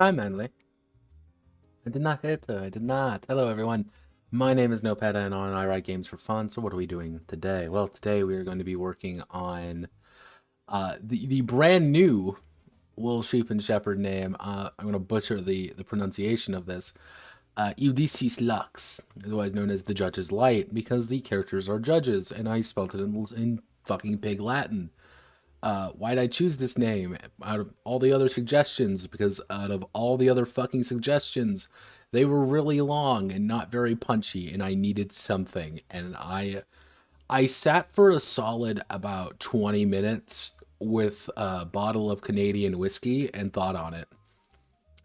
Hi, Manly. I did not hit her. I did not. Hello, everyone. My name is Nopeta, and I write games for fun. So what are we doing today? Well, today we are going to be working on the brand new Wolf, Sheep, and Shepherd name. I'm going to butcher the pronunciation of this. Iuducis Lux, otherwise known as the Judge's Light, because the characters are judges, and I spelled it in fucking pig Latin. Why'd I choose this name out of all the other suggestions? Because out of all the other fucking suggestions, they were really long and not very punchy, and I needed something. And I sat for a solid about 20 minutes with a bottle of Canadian whiskey and thought on it.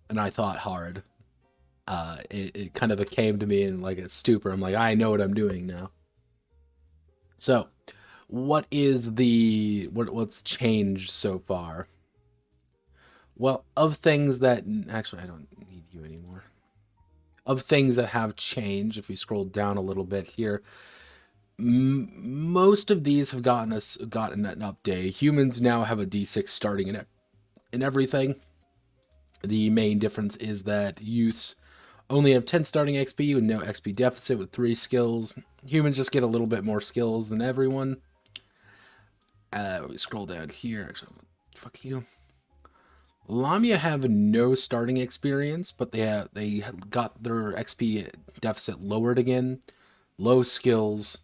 And I thought hard. It kind of came to me in like a stupor. I'm like, I know what I'm doing now. So, what's changed so far? Well, of things that actually I don't need you anymore. Of things that have changed, if we scroll down a little bit here, most of these have gotten an update. Humans now have a D6 starting in everything. The main difference is that youths only have 10 starting XP with no XP deficit with 3 skills. Humans just get a little bit more skills than everyone. We scroll down here. Actually, fuck you. Lamia have no starting experience, but they got their XP deficit lowered again. Low skills,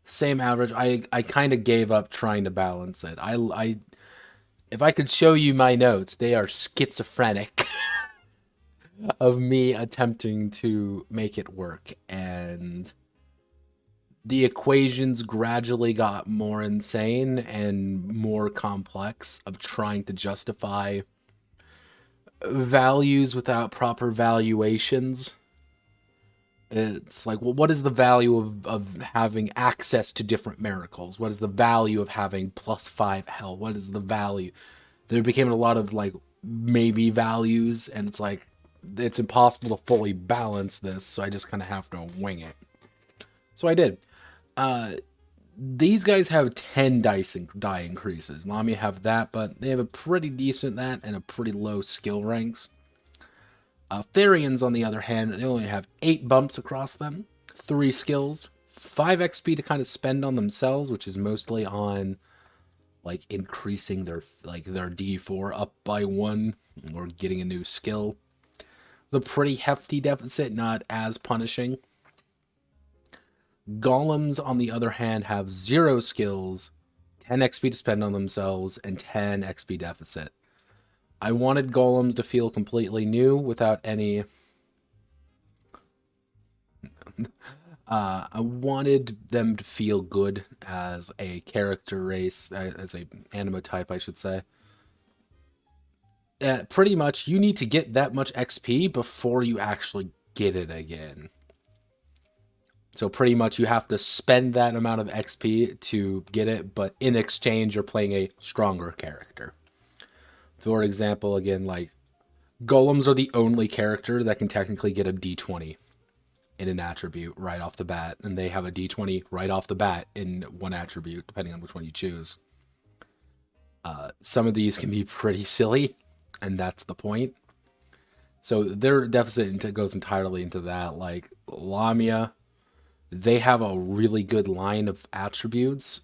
same average. I kind of gave up trying to balance it. If I could show you my notes, they are schizophrenic of me attempting to make it work, and the equations gradually got more insane and more complex of trying to justify values without proper valuations. It's like, well, what is the value of having access to different miracles? What is the value of having +5 health? What is the value? There became a lot of like maybe values, and it's like it's impossible to fully balance this, so I just kind of have to wing it. So I did. These guys have 10 die increases. Lamia have that, but they have a pretty decent that and a pretty low skill ranks. Therians, on the other hand, they only have 8 bumps across them, 3 skills, 5 XP to kind of spend on themselves, which is mostly on like increasing their D4 up by 1 or getting a new skill. The pretty hefty deficit, not as punishing. Golems, on the other hand, have 0 skills, 10 XP to spend on themselves, and 10 XP deficit. I wanted golems to feel completely new without any... I wanted them to feel good as a character race, as a anima type, I should say. Pretty much, you need to get that much XP before you actually get it again. So pretty much you have to spend that amount of XP to get it, but in exchange you're playing a stronger character. For example, again, like, golems are the only character that can technically get a D20 in an attribute right off the bat, and they have a D20 right off the bat in one attribute, depending on which one you choose. Some of these can be pretty silly, and that's the point. So their deficit goes entirely into that. Like, Lamia, they have a really good line of attributes,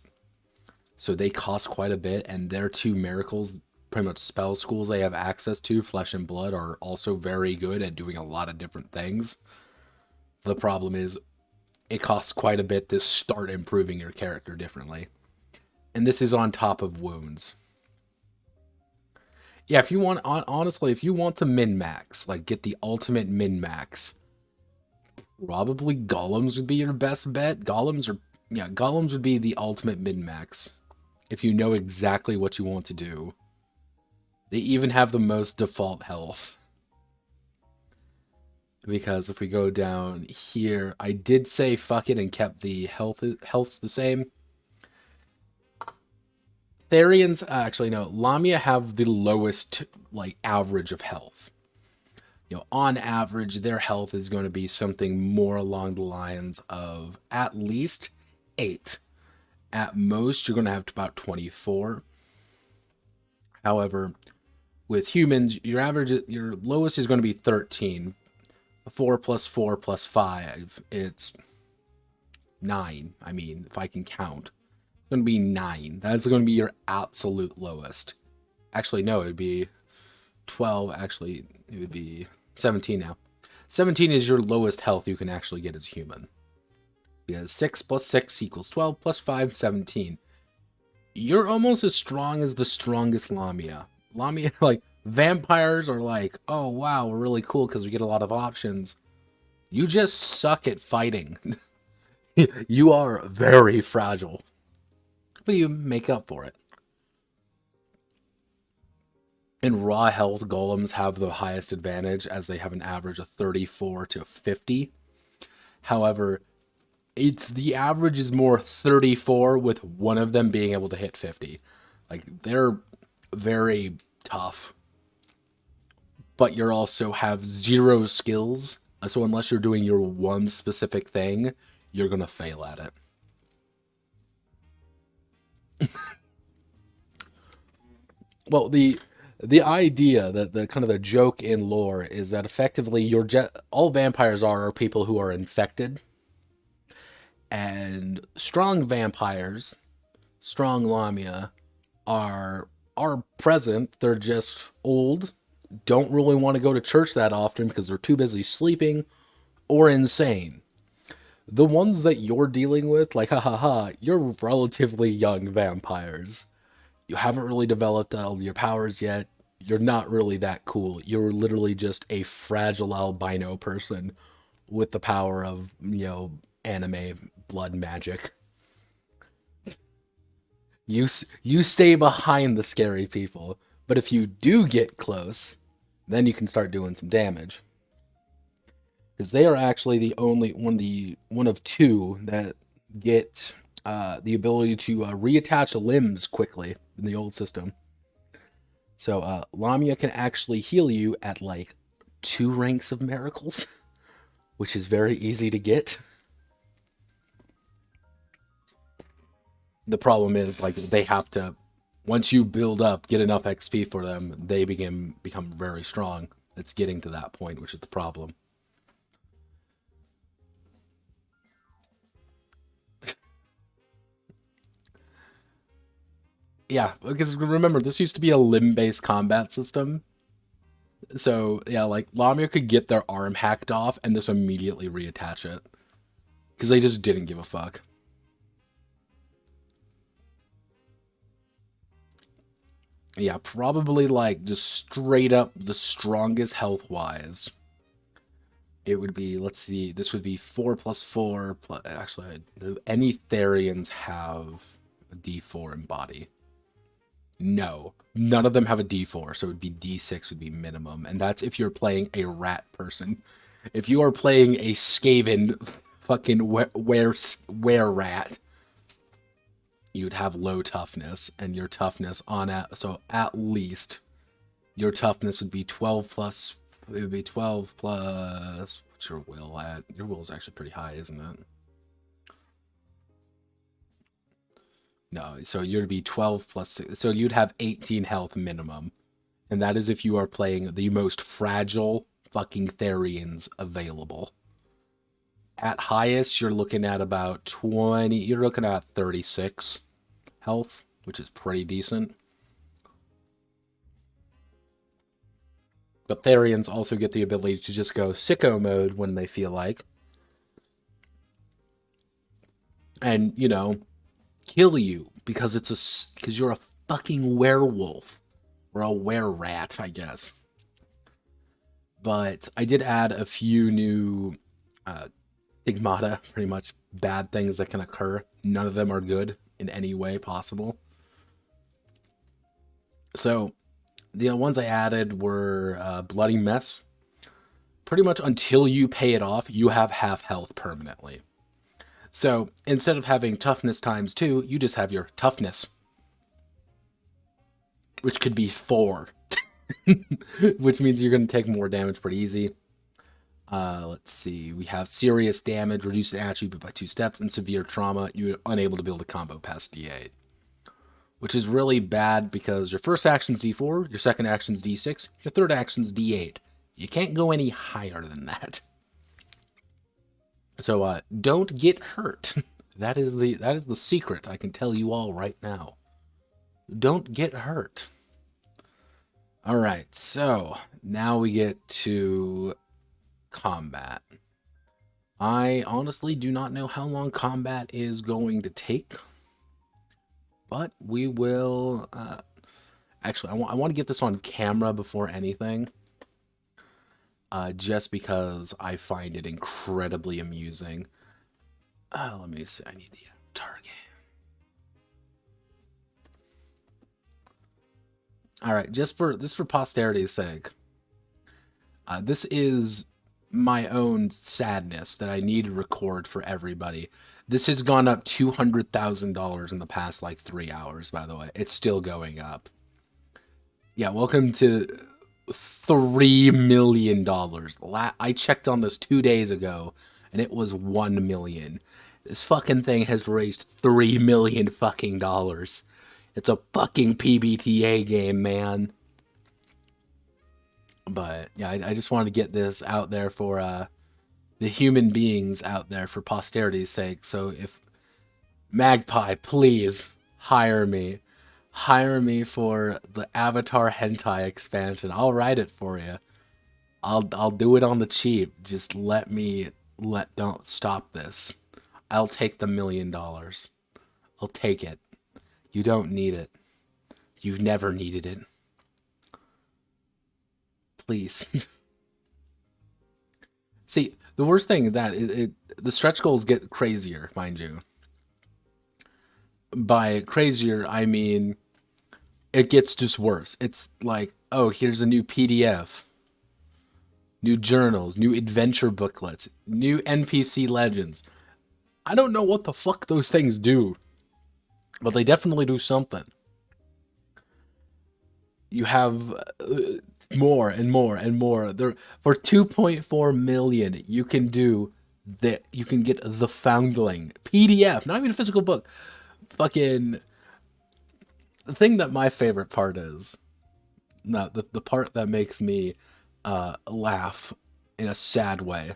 so they cost quite a bit, and their 2 miracles, pretty much spell schools they have access to, Flesh and Blood, are also very good at doing a lot of different things. The problem is, it costs quite a bit to start improving your character differently. And this is on top of wounds. Yeah, if you want, honestly, if you want to min-max, like get the ultimate min-max, probably golems would be your best bet. Golems would be the ultimate min-max if you know exactly what you want to do. They even have the most default health. Because if we go down here, I did say fuck it and kept the healths the same. Therians, actually no, Lamia have the lowest like average of health. On average, their health is going to be something more along the lines of at least 8. At most, you're going to have about 24. However, With humans, your lowest is going to be 13. 4 plus 4 plus 5, it's 9. I mean, if I can count, it's going to be 9. That's going to be your absolute lowest. Actually, no, it would be 12. Actually, it would be 17 now. 17 is your lowest health you can actually get as human. Because 6 plus 6 equals 12 plus 5, 17. You're almost as strong as the strongest Lamia. Lamia, like, vampires are like, oh wow, we're really cool because we get a lot of options. You just suck at fighting. You are very fragile. But you make up for it. And raw health golems have the highest advantage as they have an average of 34 to 50. However, the average is more 34 with one of them being able to hit 50. Like, they're very tough. But you also have 0 skills. So unless you're doing your one specific thing, you're going to fail at it. Well, the idea that the kind of the joke in lore is that effectively all vampires are people who are infected, and strong vampires, strong Lamia, are present. They're just old, don't really want to go to church that often because they're too busy sleeping, or insane. The ones that you're dealing with, like, you're relatively young vampires. You haven't really developed all your powers yet. You're not really that cool. You're literally just a fragile albino person with the power of, anime blood magic. You stay behind the scary people, but if you do get close, then you can start doing some damage. Because they are actually the only one of two that get the ability to reattach limbs quickly in the old system. So Lamia can actually heal you at like 2 ranks of miracles, which is very easy to get. The problem is, like, they have to, once you build up, get enough XP for them, they become very strong. It's getting to that point, which is the problem. Yeah, because remember, this used to be a limb-based combat system. So, yeah, like, Lamia could get their arm hacked off and just immediately reattach it. Because they just didn't give a fuck. Yeah, probably, like, just straight up the strongest health-wise. It would be, let's see, this would be 4 plus 4. Actually, any Therians have a D4 in body. No, none of them have a D4, so it would be D6 would be minimum, and that's if you're playing a rat person. If you are playing a Skaven fucking were rat, you'd have low toughness, and your toughness so at least your toughness would be 12 plus. It would be 12 plus. What's your will at? Your will is actually pretty high, isn't it? No, so you'd be 12 plus 6. So you'd have 18 health minimum. And that is if you are playing the most fragile fucking Therians available. At highest, you're looking at about 20. You're looking at 36 health, which is pretty decent. But Therians also get the ability to just go sicko mode when they feel like. And, kill you because you're a fucking werewolf. Or a were-rat, I guess. But I did add a few new stigmata, pretty much bad things that can occur. None of them are good in any way possible. So, the ones I added were Bloody Mess. Pretty much until you pay it off, you have half health permanently. So, instead of having toughness times 2, you just have your toughness, which could be 4. Which means you're going to take more damage pretty easy. Let's see. We have serious damage, reduced attribute by 2 steps, and severe trauma. You're unable to build a combo past D8. which is really bad because your first action's D4, your second action's D6, your third action's D8. You can't go any higher than that. So don't get hurt. That is the secret I can tell you all right now. Don't get hurt. All right, so now we get to combat. I honestly do not know how long combat is going to take, but we will. Actually, I want to get this on camera before anything, just because I find it incredibly amusing. Let me see. I need the target. All right, just for posterity's sake. This is my own sadness that I need to record for everybody. This has gone up $200,000 in the past like 3 hours, by the way. It's still going up. Yeah, welcome to $3 million. I checked on this 2 days ago, and it was $1 million. This fucking thing has raised $3 million fucking dollars. It's a fucking PBTA game, man. But yeah, I just wanted to get this out there for the human beings out there for posterity's sake. So if Magpie, please hire me. Hire me for the Avatar hentai expansion. I'll write it for you. I'll do it on the cheap. Just don't stop this. I'll take the $1 million. I'll take it. You don't need it. You've never needed it. Please. See, the worst thing is that the stretch goals get crazier, mind you. By crazier, I mean it gets just worse. It's like, oh, here's a new PDF, new journals, new adventure booklets, new NPC legends. I don't know what the fuck those things do, but they definitely do something. You have more and more and more. There for 2.4 million, you can do that. You can get the Foundling PDF, not even a physical book. Fucking the thing that my favorite part is, not the part that makes me laugh in a sad way.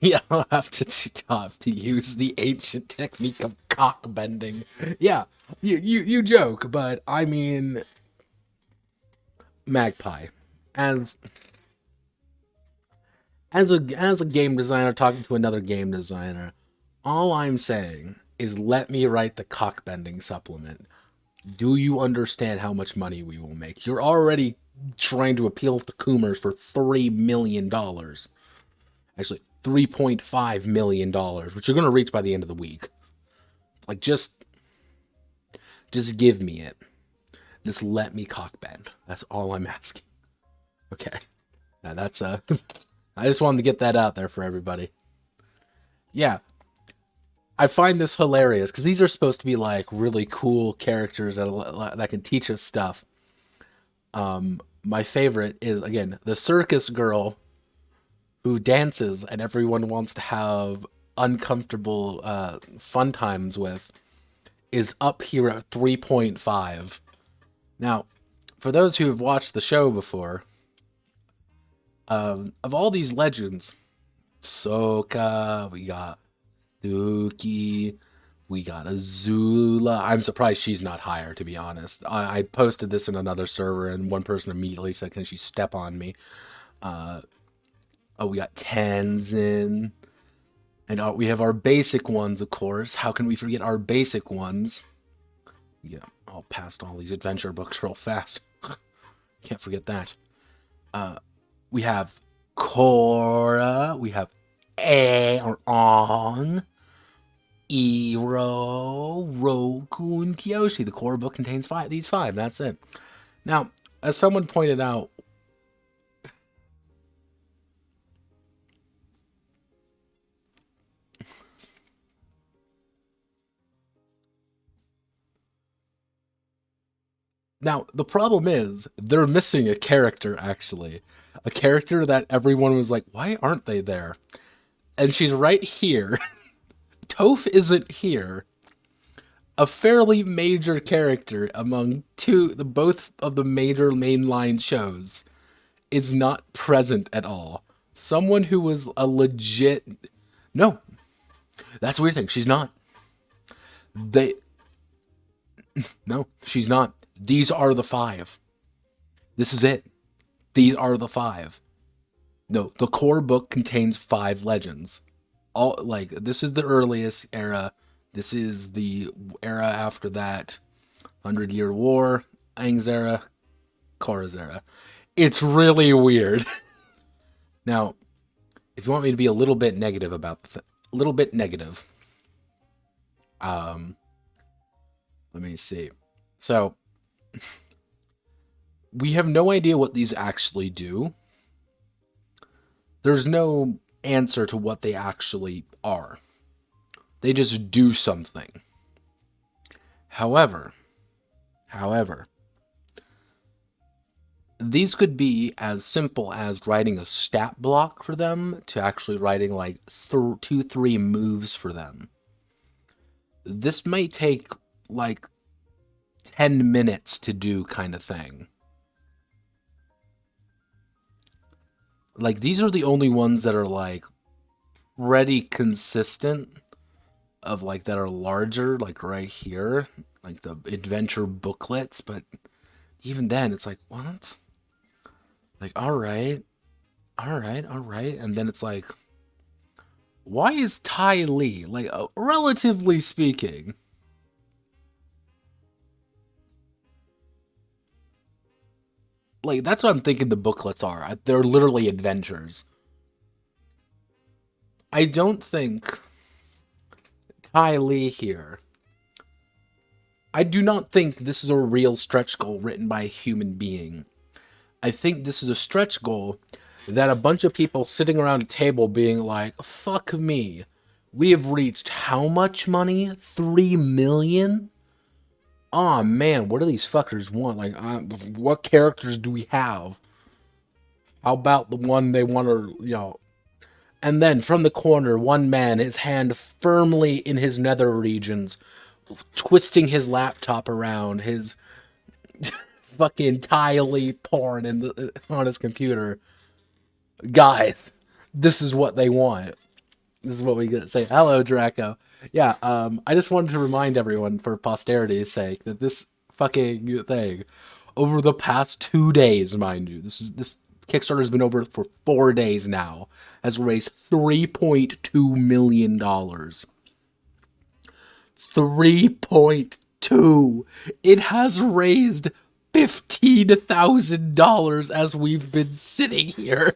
Yeah, I'll have to use the ancient technique of cock bending. Yeah, you joke, but I mean, Magpie, as a game designer talking to another game designer, all I'm saying is let me write the cock bending supplement. Do you understand how much money we will make? You're already trying to appeal to Coomers for $3 million. Actually, $3.5 million, which you're going to reach by the end of the week. Like, just give me it. Just let me cock bend. That's all I'm asking. Okay. Now that's, I just wanted to get that out there for everybody. Yeah. I find this hilarious, because these are supposed to be, like, really cool characters that can teach us stuff. My favorite is, again, the circus girl who dances and everyone wants to have uncomfortable fun times with, is up here at 3.5. Now, for those who have watched the show before, of all these legends, Sokka, we got Suki, we got Azula. I'm surprised she's not higher, to be honest. I posted this in another server, and one person immediately said, can she step on me? Oh, we got Tenzin. And we have our basic ones, of course. How can we forget our basic ones? Yeah, I'll pass all these adventure books real fast. Can't forget that. We have Korra. We have Aang, Iroh, Roku, and Kyoshi. The core book contains these five. That's it. Now, as someone pointed out, now, the problem is, they're missing a character, actually. A character that everyone was like, why aren't they there? And she's right here. Toph isn't here. a fairly major character among both of the major mainline shows is not present at all. Someone who was a legit... No, that's a weird thing. She's not. They... No, she's not. These are the five. This is it. These are the five. No, the core book contains 5 legends. All like this is the earliest era. This is the era after that. 100-Year War, Aang's era, Korra's era. It's really weird. Now, if you want me to be a little bit negative about a little bit negative, let me see. So, we have no idea what these actually do. There's no answer to what they actually are. They just do something. However, these could be as simple as writing a stat block for them to actually writing like 2-3 moves for them. This may take like 10 minutes to do kind of thing. Like, these are the only ones that are like pretty consistent of like that are larger, like right here, like the adventure booklets, but even then it's like, what? Like, all right. And then it's like, why is Ty Lee, like, relatively speaking, like, that's what I'm thinking the booklets are. They're literally adventures. I don't think Ty Lee here. I do not think this is a real stretch goal written by a human being. I think this is a stretch goal that a bunch of people sitting around a table being like, fuck me. We have reached how much money? 3 million? Aw, man, what do these fuckers want? Like, what characters do we have? How about the one they want to, you know... And then, from the corner, one man, his hand firmly in his nether regions, twisting his laptop around, his fucking tiley porn on his computer. Guys, this is what they want. This is what we get to say. Hello, Draco. Yeah, I just wanted to remind everyone, for posterity's sake, that this fucking thing, over the past 2 days, mind you, this Kickstarter has been over for 4 days now, has raised $3.2 million. 3.2. It has raised $15,000 as we've been sitting here.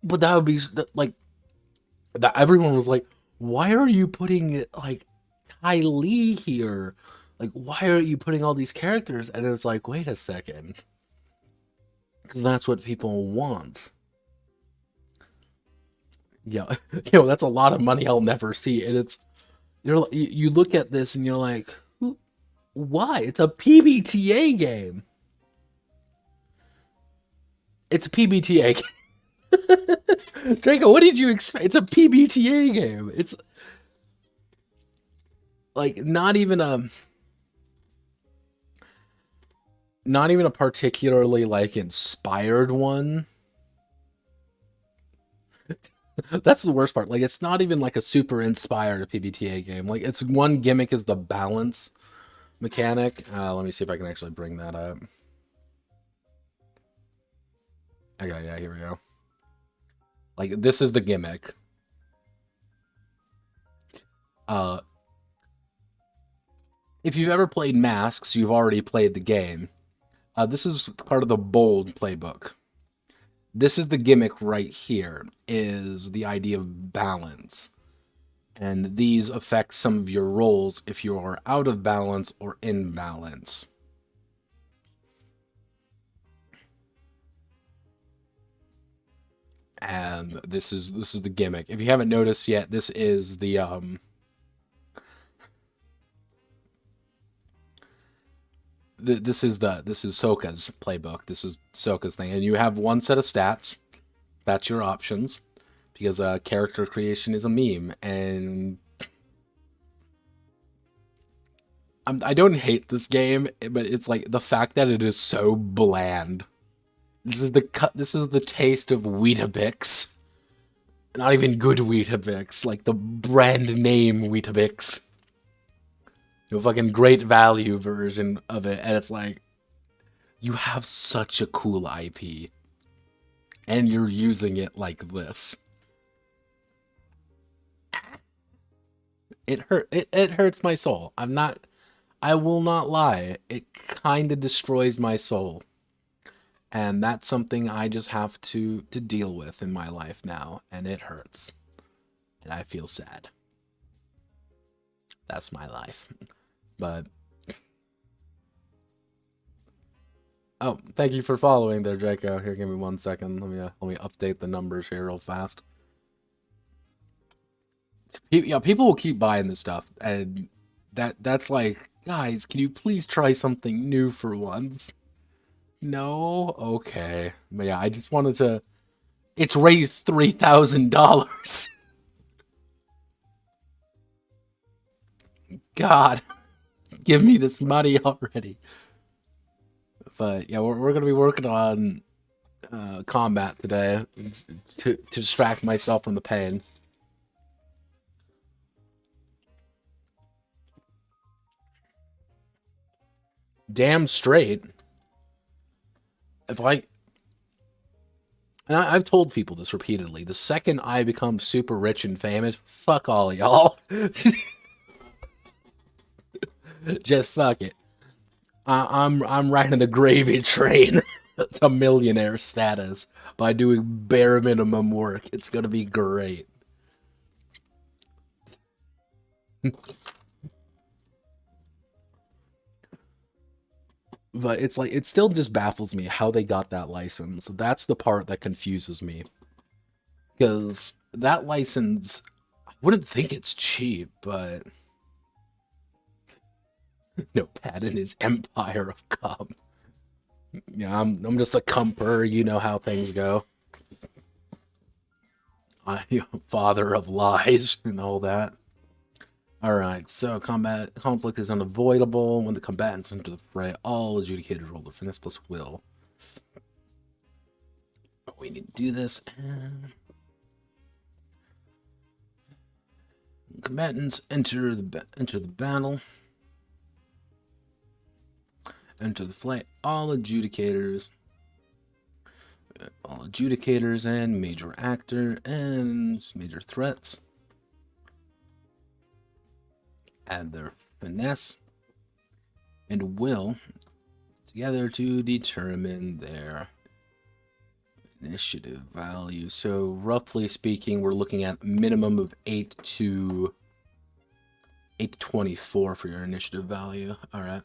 But that would be like that. Everyone was like, "Why are you putting like Ty Lee here? Like, why are you putting all these characters?" And it's like, wait a second, because that's what people want. Yeah, that's a lot of money I'll never see, and it's you look at this and you're like, why? It's a PBTA game. It's a PBTA game. Draco, what did you expect? It's a PBTA game. It's like not even a particularly like inspired one. That's the worst part. Like, it's not even like a super inspired PBTA game. Like, its one gimmick is the balance mechanic. Let me see if I can actually bring that up. Okay, yeah, here we go. Like, this is the gimmick. If you've ever played Masks, you've already played the game. This is part of the Bold playbook. This is the gimmick right here, is the idea of balance. And these affect some of your rolls if you are out of balance or in balance. And this is the gimmick. If you haven't noticed yet, this is the this is Soka's playbook. This is Soka's thing, and you have one set of stats. That's your options, because character creation is a meme, and I don't hate this game, but it's like the fact that it is so bland. This is the taste of Weetabix. Not even good Weetabix, like the brand name Weetabix. A fucking great value version of it, and it's like, you have such a cool IP, and you're using it like this. It hurts my soul. I will not lie. It kind of destroys my soul. And that's something I just have to deal with in my life now, and it hurts. And I feel sad. That's my life. But oh, thank you for following there, Draco. Here, give me 1 second. Let me update the numbers here real fast. Yeah, people will keep buying this stuff, and that's like, guys, can you please try something new for once? No? Okay. But yeah, I just wanted to... It's raised $3,000. God, give me this money already. But yeah, we're going to be working on combat today to distract myself from the pain. Damn straight. If I... And I've told people this repeatedly. The second I become super rich and famous, fuck all y'all. Just fuck it. I'm riding the gravy train to millionaire status by doing bare minimum work. It's gonna be great. But it's like, it still just baffles me how they got that license. That's the part that confuses me. Because that license, I wouldn't think it's cheap, but... No, Patton is Empire of Cum. Yeah, I'm just a cumper, you know how things go. Father of lies and all that. Alright, so conflict is unavoidable. When the combatants enter the fray, all adjudicators roll their finesse plus will. We need to do this. Combatants enter the battle. Enter the fray. All adjudicators and major actor and major threats add their finesse and will together to determine their initiative value. So roughly speaking, we're looking at a minimum of 8 to 24 for your initiative value. All right.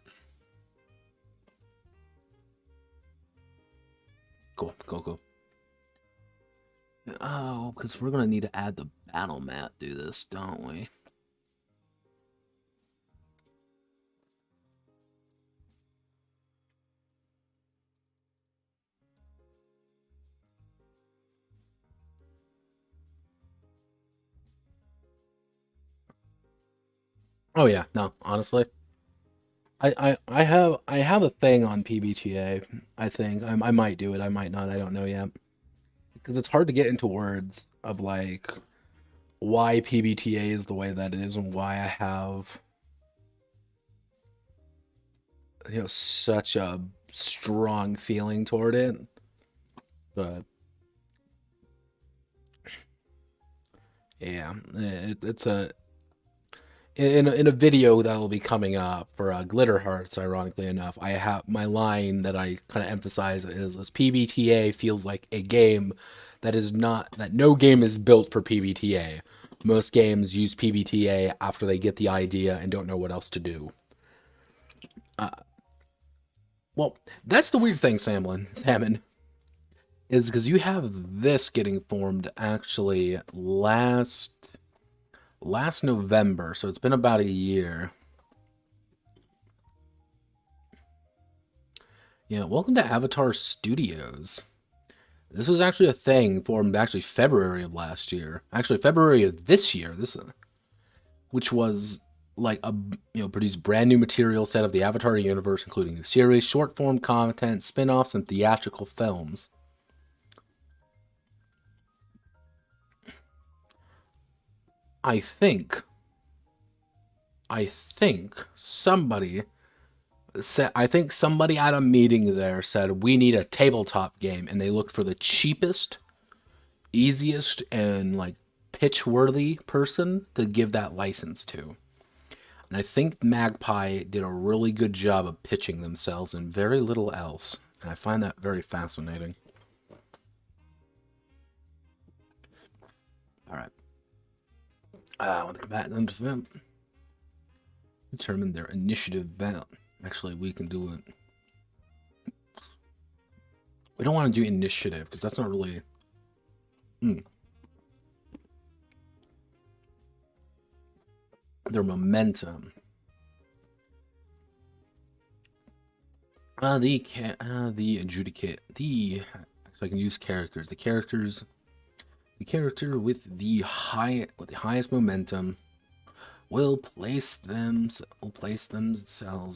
Cool. Oh, because we're going to need to add the battle map to this, don't we? Oh yeah, no, honestly. I have a thing on PBTA. I think I might do it. I might not. I don't know yet. Because it's hard to get into words of like why PBTA is the way that it is and why I have, you know, such a strong feeling toward it. But yeah, it's a in a video that will be coming up for Glitter Hearts, ironically enough, I have my line that I kind of emphasize is this: PBTA feels like a game that is not, that no game is built for PBTA. Most games use PBTA after they get the idea and don't know what else to do. Well, that's the weird thing, Salmon, is because you have this getting formed actually last November, so it's been about a year. Yeah, welcome to Avatar Studios. This was actually a thing formed actually February of last year. Actually, February of this year. Which was like a produced brand new material set of the Avatar universe, including new series, short form content, spin-offs, and theatrical films. I think somebody said, I think somebody at a meeting there said, we need a tabletop game, and they looked for the cheapest, easiest, and like pitch-worthy person to give that license to. And I think Magpie did a really good job of pitching themselves and very little else. And I find that very fascinating. Alright. When the combatants determine their initiative value. Actually, we can do it. We don't want to do initiative, because that's not really... Their momentum. The Adjudicate. Actually, I can use characters. The character with the highest momentum will place themselves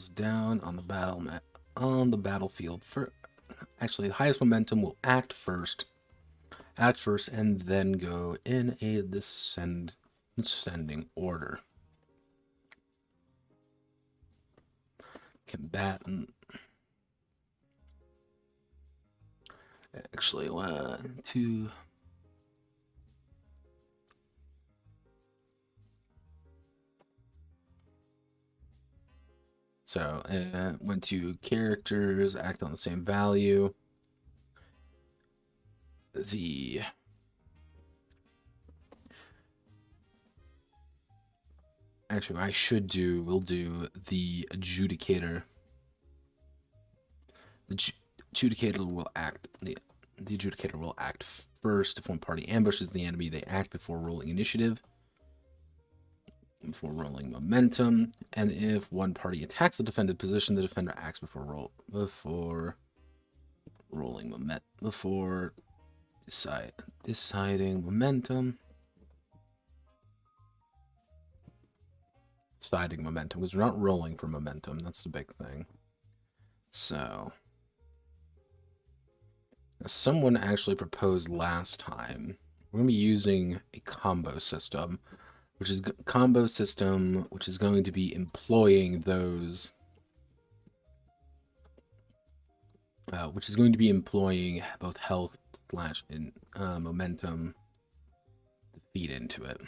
down on the battlefield. Actually, the highest momentum will act first, and then go in a descending order. Combatant. Actually, 1, 2. So, went to characters, act on the same value. Actually, we'll do the Adjudicator. The Adjudicator will act, the Adjudicator will act first. If one party ambushes the enemy, they act before rolling initiative, before rolling momentum, and if one party attacks the defended position, the defender acts before rolling momentum, before deciding momentum. Deciding momentum, because we're not rolling for momentum. That's the big thing. So, someone actually proposed last time, we're going to be using a combo system, which is going to be employing those, which is going to be employing both health and momentum to feed into it.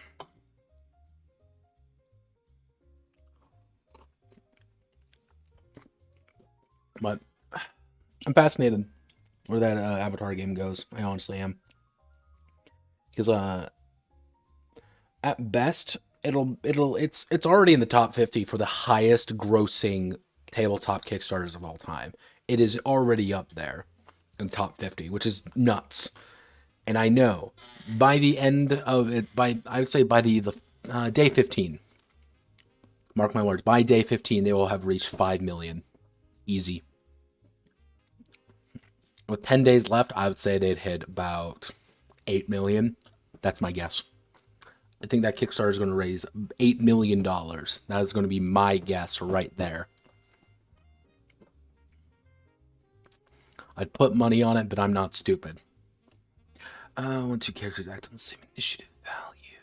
But I'm fascinated where that Avatar game goes. I honestly am, because at best it's already in the top 50 for the highest grossing tabletop Kickstarters of all time. It is already up there in the top 50, which is nuts. And I know by the end of it, I would say by the day 15, mark my words, by day 15 they will have reached 5 million. Easy. With 10 days left, I would say they'd hit about 8 million. That's my guess. I think that Kickstarter is going to raise $8 million. That is going to be my guess right there. I'd put money on it, but I'm not stupid. When two characters act on the same initiative value.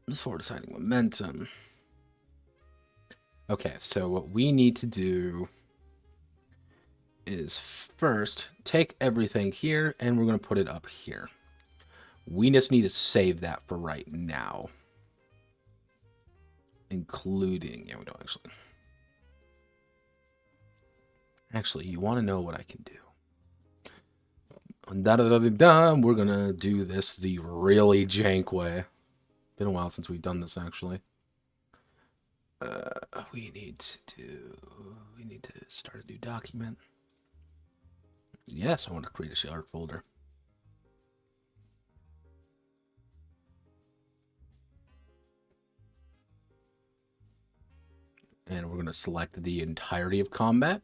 Before deciding momentum. Okay, so what we need to do is first take everything here, and we're going to put it up here. We just need to save that for right now. Including, yeah, we don't actually. Actually, you want to know what I can do? We're going to do this the really jank way. Been a while since we've done this, actually. We need to start a new document. Yes, I want to create a shared folder. and we're going to select the entirety of combat.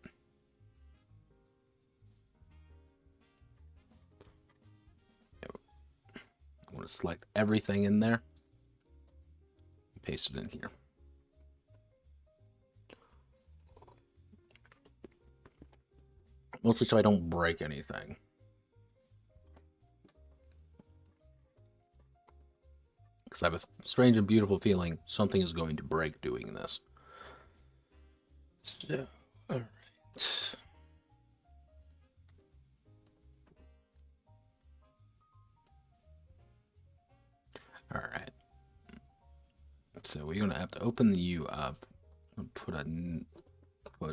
I'm going to select everything in there, paste it in here. Mostly so I don't break anything. Because I have a strange and beautiful feeling something is going to break doing this. So, alright. Alright. So we're gonna have to open the U up and put a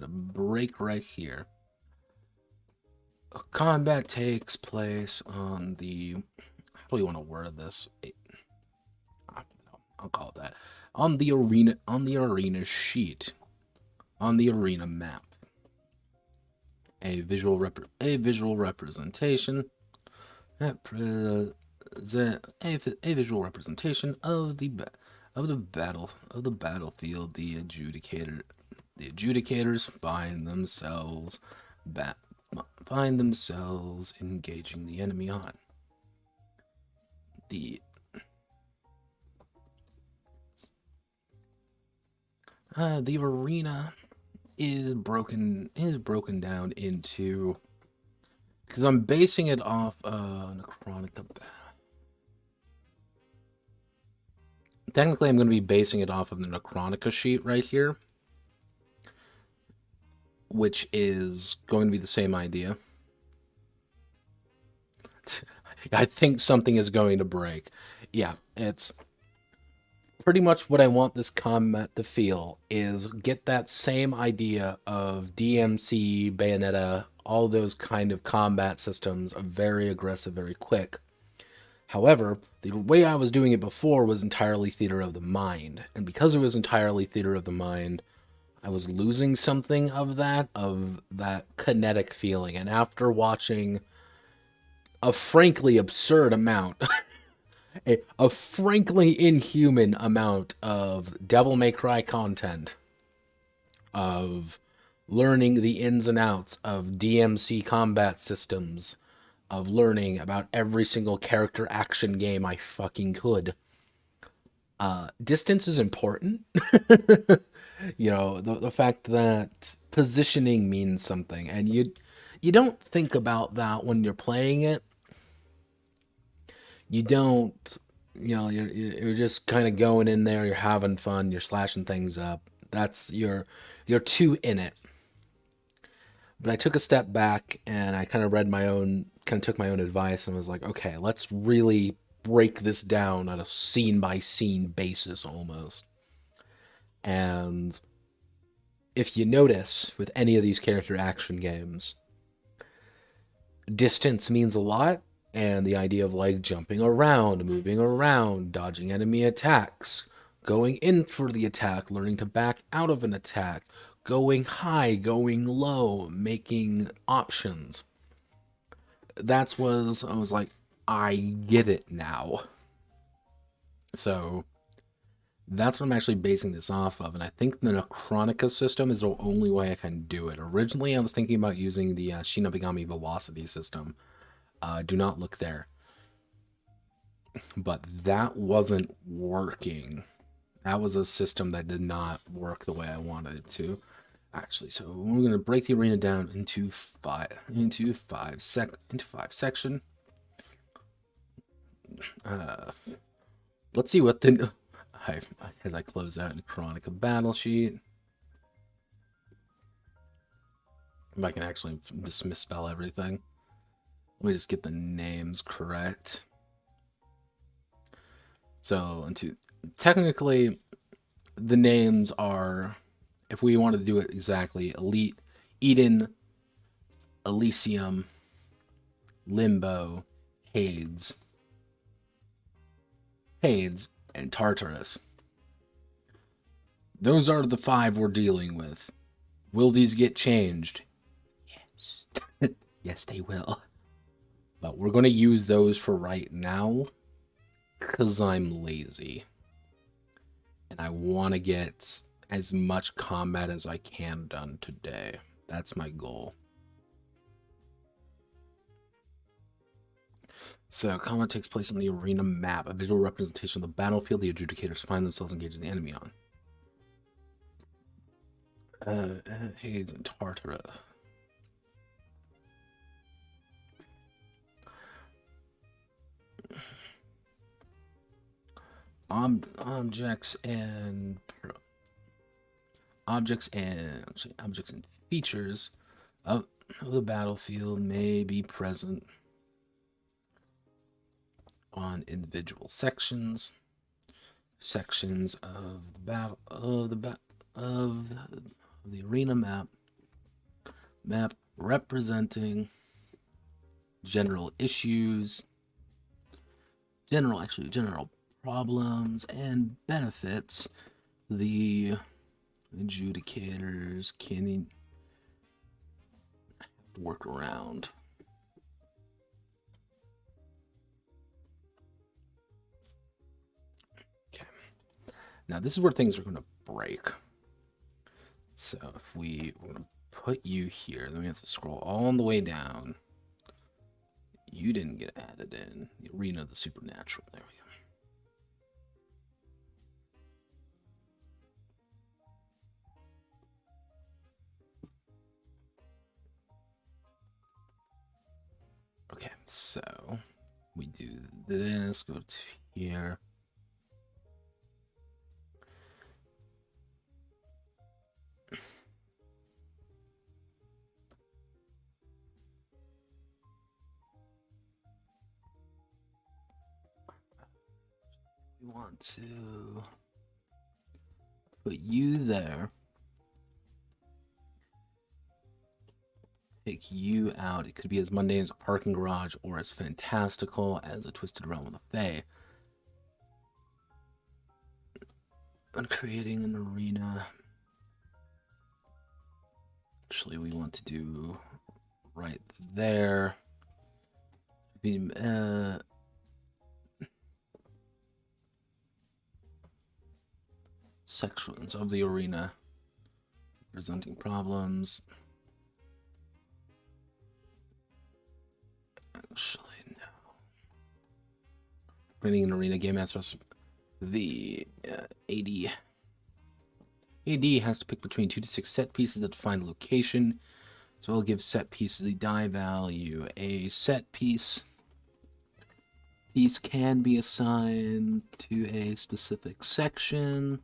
break right here. Combat takes place on the, how do we want to word this? I'll call it that. On the arena sheet, on the arena map. A visual representation that a visual representation of the battlefield. The adjudicators find themselves engaging the enemy on the arena is broken down into, because I'm basing it off Necronica. Technically, I'm going to be basing it off of the Necronica sheet right here, which is going to be the same idea. I think something is going to break. Yeah, it's pretty much what I want this combat to feel, is get that same idea of DMC, Bayonetta, all those kind of combat systems, are very aggressive, very quick. However, the way I was doing it before was entirely theater of the mind, and because it was entirely theater of the mind, I was losing something of that kinetic feeling. And after watching a frankly absurd amount, a frankly inhuman amount of Devil May Cry content, of learning the ins and outs of DMC combat systems, of learning about every single character action game I fucking could. Distance is important. You know, the fact that positioning means something, and you don't think about that when you're playing it. You don't, you know, you're just kind of going in there, you're having fun, you're slashing things up. That's you're too in it. But I took a step back and I kind of took my own advice and was like, okay, let's really break this down on a scene-by-scene basis almost. And if you notice with any of these character action games, distance means a lot, and the idea of like jumping around, moving around, dodging enemy attacks, going in for the attack, learning to back out of an attack, going high, going low, making options. I was like, I get it now. So that's what I'm actually basing this off of, and I think the Necronica system is the only way I can do it. Originally, I was thinking about using the Shinobigami Velocity system. Do not look there. But that wasn't working. That was a system that did not work the way I wanted it to. Actually, so we're going to break the arena down into five section. Let's see what the as I close out Necronica battle sheet. If I can actually just misspell everything. Let me just get the names correct. So, technically, the names are, if we want to do it exactly, Elite, Eden, Elysium, Limbo, Hades, and Tartarus. Those are the 5 we're dealing with. Will these get changed? Yes. Yes, they will. But we're going to use those for right now, because I'm lazy. And I want to get as much combat as I can done today. That's my goal. So, combat takes place on the arena map, a visual representation of the battlefield the adjudicators find themselves engaged in the enemy on. Hades and Tartara. Objects and features of the battlefield may be present on individual sections of the battle of the arena map representing general issues, general problems and benefits the adjudicators can work around. Okay. Now this is where things are going to break. So if we're going to put you here, then we have to scroll all the way down. You didn't get added in. The arena of the supernatural. There we go. Okay, so we do this, go to here. We want to put you there. Take you out. It could be as mundane as a parking garage or as fantastical as a twisted realm of the Fae. And creating an arena. Actually, we want to do right there. Sections of the arena presenting problems. Actually, no. Running an arena game master. The AD has to pick between 2 to 6 set pieces that define location. So we'll give set pieces a die value. A set piece can be assigned to a specific section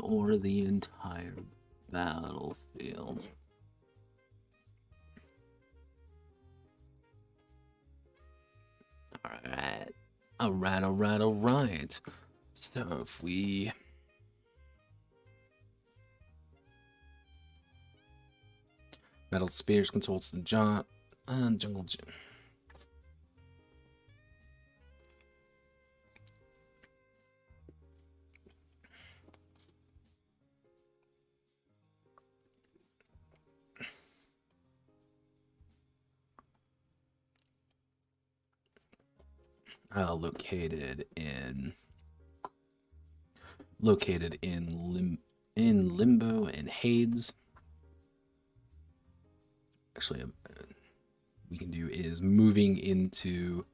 or the entire battlefield. All right. So if we Metal Spears consults the jungle gym. Located in Limbo and Hades. Actually, we can do is moving into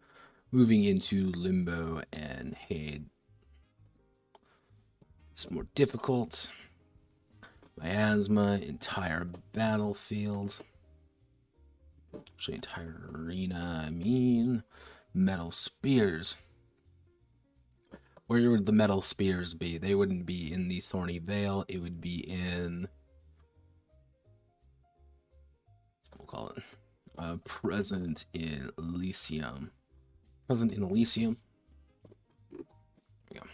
Limbo and Hades. It's more difficult. Miasma, entire battlefield. Actually, entire arena. I mean, Metal Spears. Where would the Metal Spears be? They wouldn't be in the Thorny Vale. It would be in, we'll call it, present in Elysium. Present in Elysium. There we go.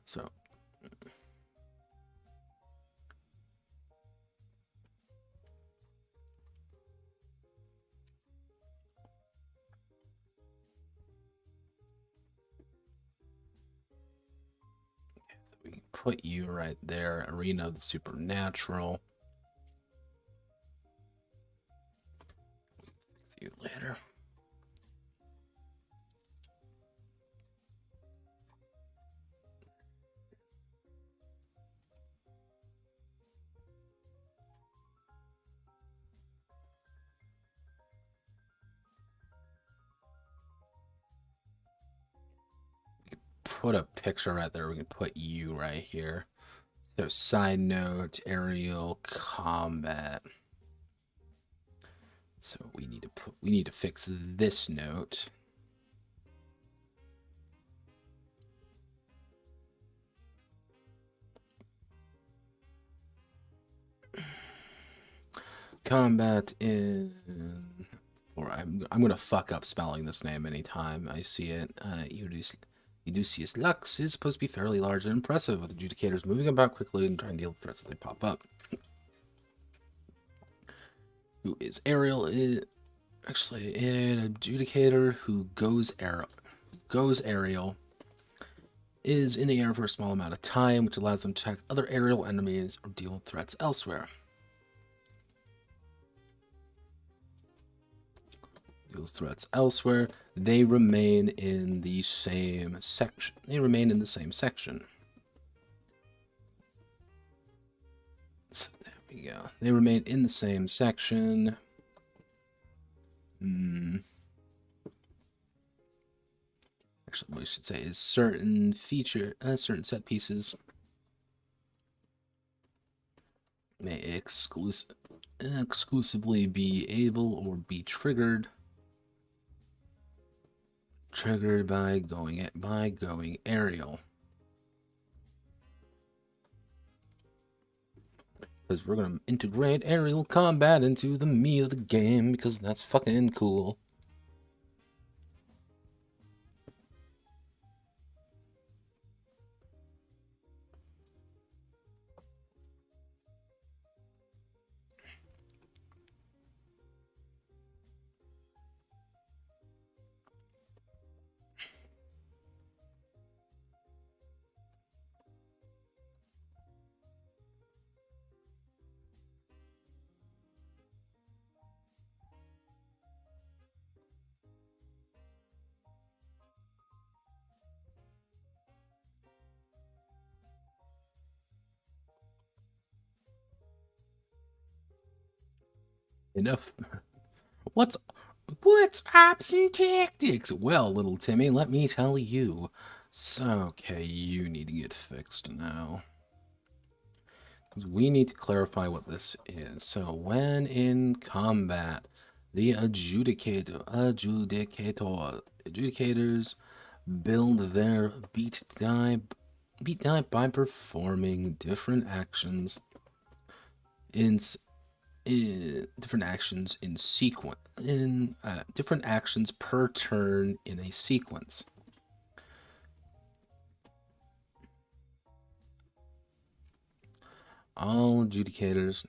So. We can put you right there. Arena of the Supernatural. See you later. put a picture right there. We can put you right here. So side note, aerial combat. So we need to fix this note. Combat in, or I'm gonna fuck up spelling this name anytime I see it. Iuducis Lux is supposed to be fairly large and impressive, with adjudicators moving about quickly and trying to deal with threats as they pop up. Who is aerial? Is actually an adjudicator who goes aerial. Is in the air for a small amount of time, which allows them to attack other aerial enemies or deal with threats elsewhere. Deals threats elsewhere. They remain in the same section. So there we go. They remain in the same section. Actually, what we should say is certain set pieces may exclusively be able or be triggered by going aerial. Because we're gonna integrate aerial combat into the meat of the game, because that's fucking cool. Enough. What's ops and tactics? Well, little Timmy, let me tell you. So, okay, you need to get fixed now. Because we need to clarify what this is. So, when in combat, the adjudicators build their beat die by performing different actions in sequence, different actions per turn in a sequence. All adjudicators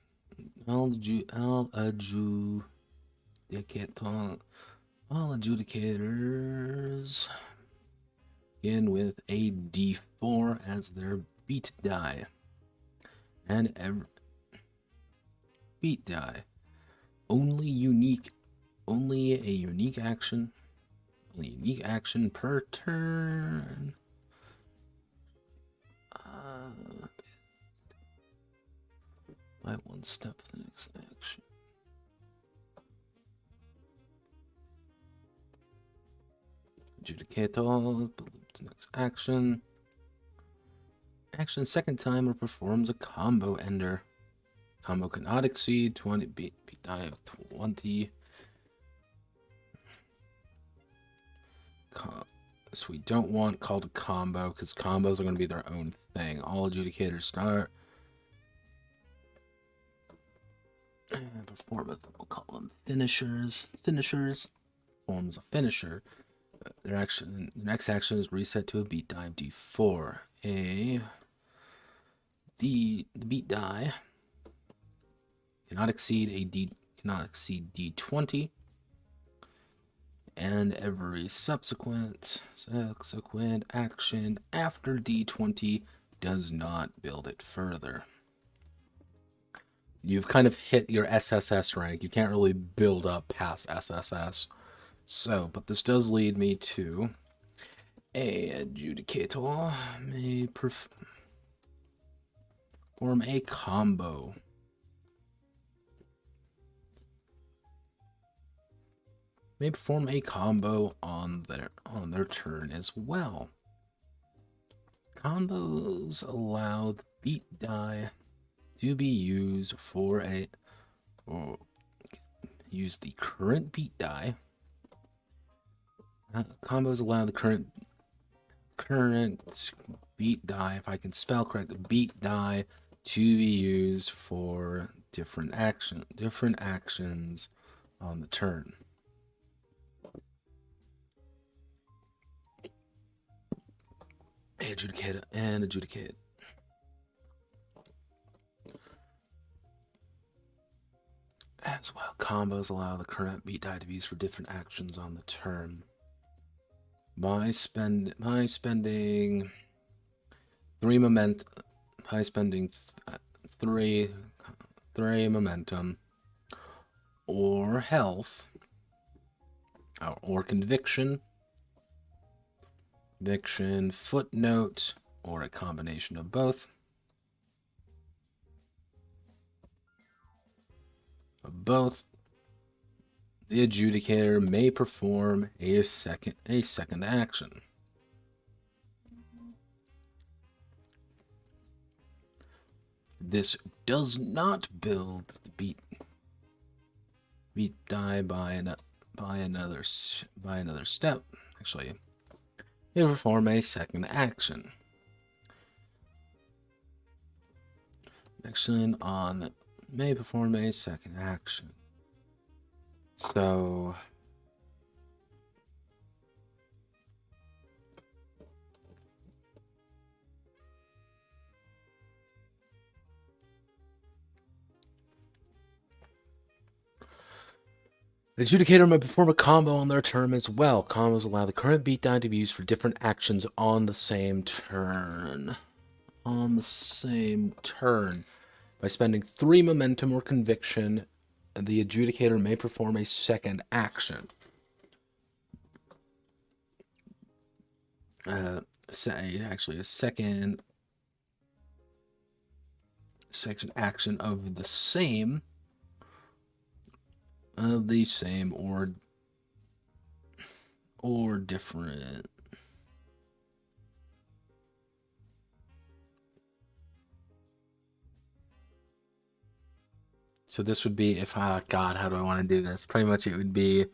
begin with a D4 as their beat die, and every beat die only a unique action per turn. By one step for the next action. Adjudicator, next action. Action second time or performs a combo ender. Combo cannot exceed 20 beat die of 20. So we don't want called a combo, because combos are going to be their own thing. All adjudicators start. Perform, we'll call them finishers. Forms a finisher. Their next action is reset to a beat die of D4. The beat die cannot exceed D20, and every subsequent action after D20 does not build it further. You've kind of hit your SSS rank. You can't really build up past SSS. So, but this does lead me to a adjudicator may perform a combo. May perform a combo on their turn as well. Combos allow the beat die to be used or use the current beat die. Combos allow the current beat die, if I can spell correct, beat die to be used for different actions on the turn. Adjudicate and adjudicate. As well, combos allow the current beat die to be used for different actions on the turn. By spending 3 momentum, three momentum, or health, or conviction, footnote, or a combination of both. The adjudicator may perform a second action. This does not build the beat die by another step. Actually, they perform a second action. May perform a second action. So the adjudicator may perform a combo on their turn as well. Combos allow the current beat die to be used for different actions on the same turn. By spending 3 momentum or conviction, the adjudicator may perform a second action. Actually, a second action of the same or different. So this would be God, how do I want to do this? Pretty much it would be,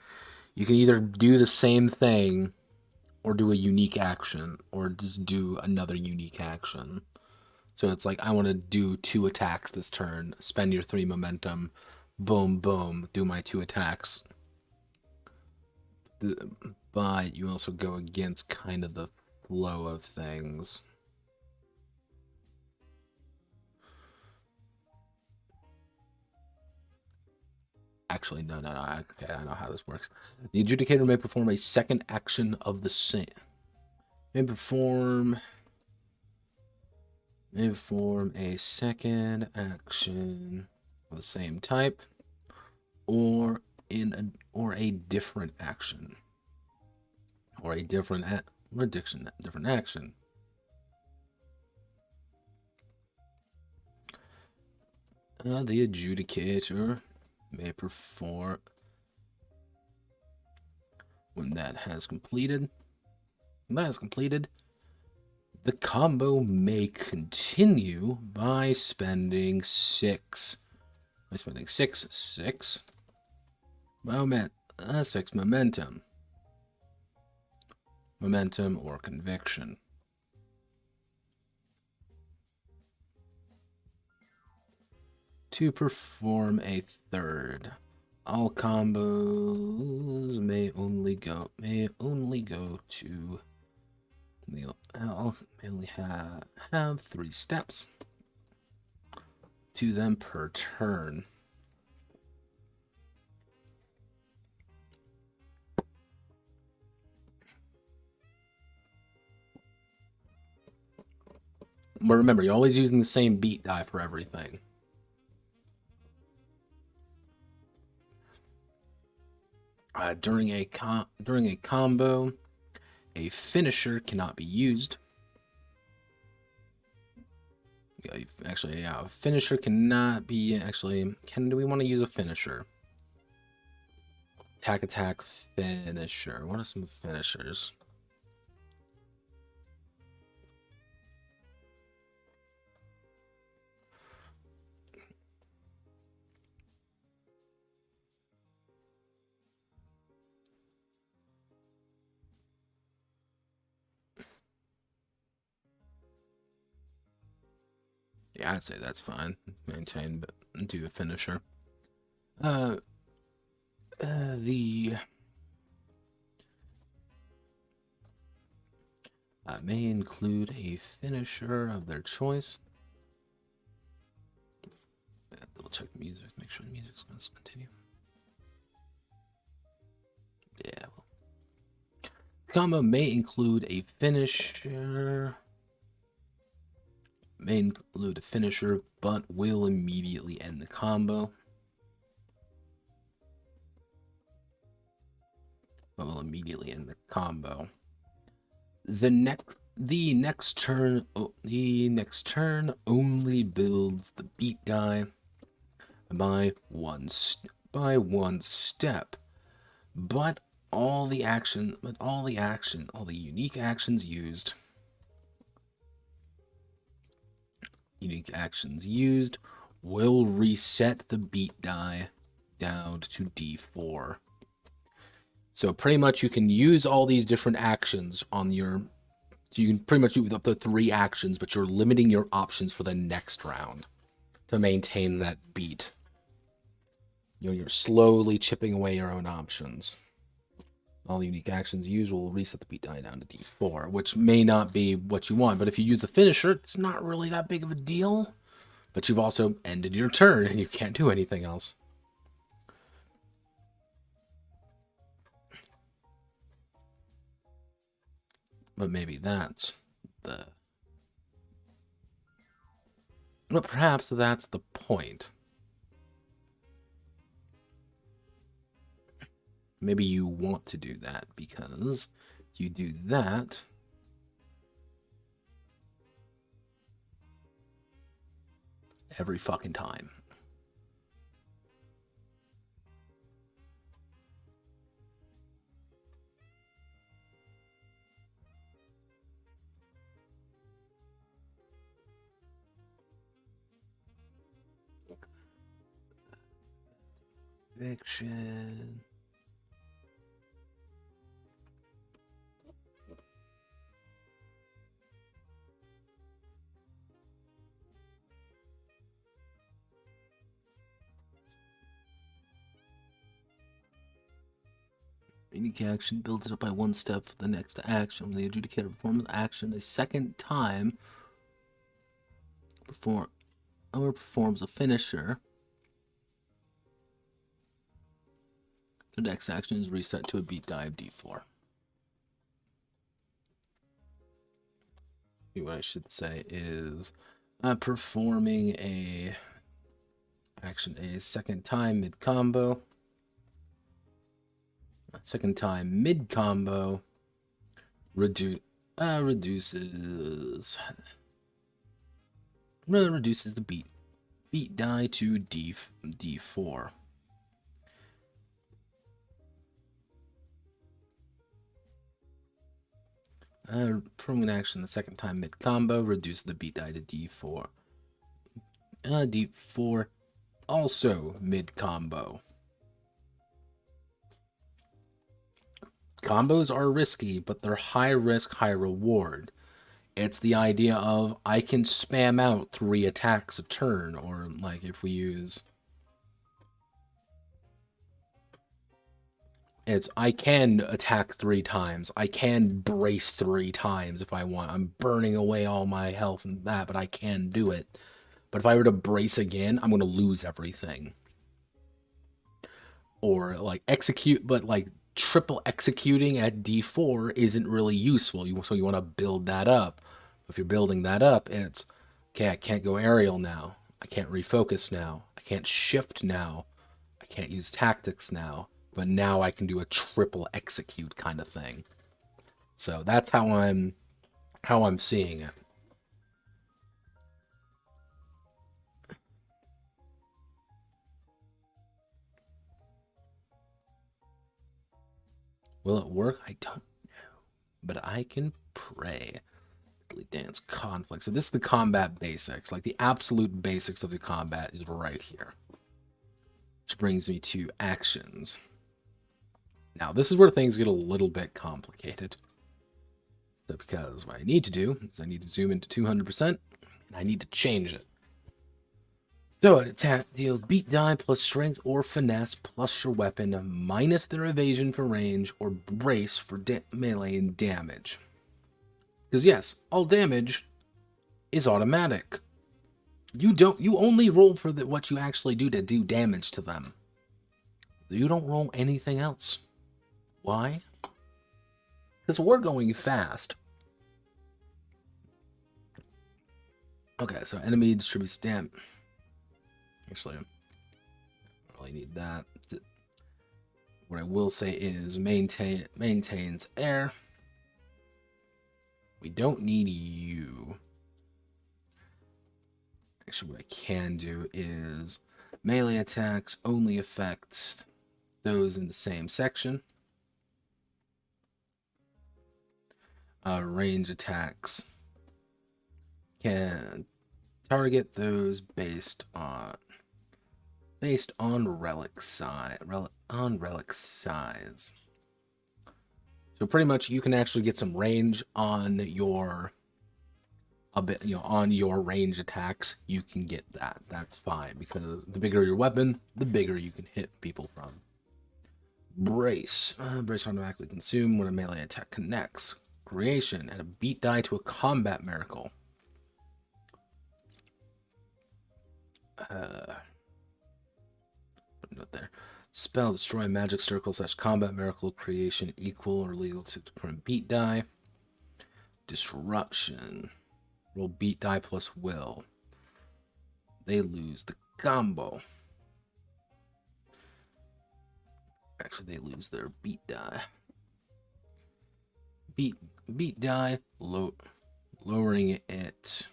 you can either do the same thing or do a unique action, or just do another unique action. So it's like, I want to do 2 attacks this turn, spend your 3 momentum, boom, boom, do my 2 attacks. But you also go against kind of the flow of things. Actually, no. Okay, I know how this works. The adjudicator may perform a second action of the same. May perform a second action of the same type, or a different action, or a different action. The adjudicator may perform when that has completed. The combo may continue by spending 6 momentum or conviction. To perform a third. All combos may only have 3 steps to them per turn. But remember, you're always using the same beat die for everything. During a combo, a finisher cannot be used. Actually, yeah, a finisher cannot be. Actually, do we want to use a finisher? Attack, finisher. What are some finishers? Yeah, I'd say that's fine. Maintain, but do a finisher. The may include a finisher of their choice. Double check the music, make sure the music's going to continue. Yeah, well. The combo may include a finisher. May include a finisher, but will immediately end the combo. But will immediately end the combo. The next turn only builds the beat die by one step. But all the unique actions used will reset the beat die down to D4. So pretty much you can use all these different actions on your... So you can pretty much do up to 3 actions, but you're limiting your options for the next round to maintain that beat. You know, you're slowly chipping away your own options. All the unique actions used will reset the beat die down to D4, which may not be what you want, but if you use the finisher, it's not really that big of a deal. But you've also ended your turn, and you can't do anything else. But maybe that's the... But perhaps that's the point. Maybe you want to do that, because you do that... every fucking time. Fiction. Unique action builds it up by 1 step for the next action. When the adjudicator performs action a second time, performs a finisher, the next action is reset to a beat die of D4. What I should say is performing a action a second time mid combo. Second time mid combo reduces the beat die to D4. Performing an action the second time mid combo reduces the beat die to D4. D4 also mid combo. Combos are risky, but they're high risk, high reward. It's the idea of I can spam out 3 attacks a turn, or like if we use... It's I can attack 3 times. I can brace 3 times if I want. I'm burning away all my health and that, but I can do it. But if I were to brace again, I'm going to lose everything. Or like execute, but like triple executing at D4 isn't really useful. So you want to build that up. If you're building that up, it's, okay, I can't go aerial now. I can't refocus now. I can't shift now. I can't use tactics now. But now I can do a triple execute kind of thing. So that's how I'm seeing it. Will it work? I don't know. But I can pray. Dance conflict. So this is the combat basics. Like the absolute basics of the combat is right here. Which brings me to actions. Now this is where things get a little bit complicated. So because what I need to do is I need to zoom into 200% and I need to change it. So an attack deals beat die plus strength or finesse plus your weapon minus their evasion for range or brace for melee and damage. Because yes, all damage is automatic. You only roll for what you actually do to do damage to them. You don't roll anything else. Why? Because we're going fast. Okay, so enemy distributes damage. Actually, I don't really need that. What I will say is maintains air. We don't need you. Actually, what I can do is melee attacks only affect those in the same section. Range attacks can target those based on relic size. So pretty much, you can actually get some range on your on your range attacks. You can get that. That's fine because the bigger your weapon, the bigger you can hit people from. Brace. Brace automatically consume when a melee attack connects. Creation. Add a beat die to a combat miracle. Put a note there. Spell destroy magic circle / combat miracle creation equal or legal to the current beat die. Disruption. Roll beat die plus will. They lose the combo. Actually, they lose their beat die. Beat die, lowering it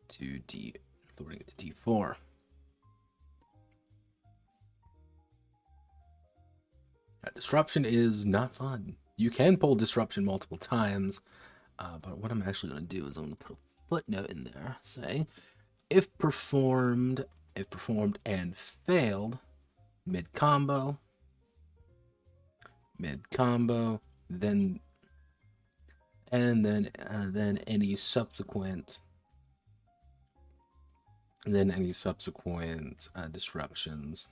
to D4. Disruption is not fun. You can pull disruption multiple times, but what I'm actually going to do is I'm going to put a footnote in there saying, if performed and failed mid combo, then any subsequent disruptions,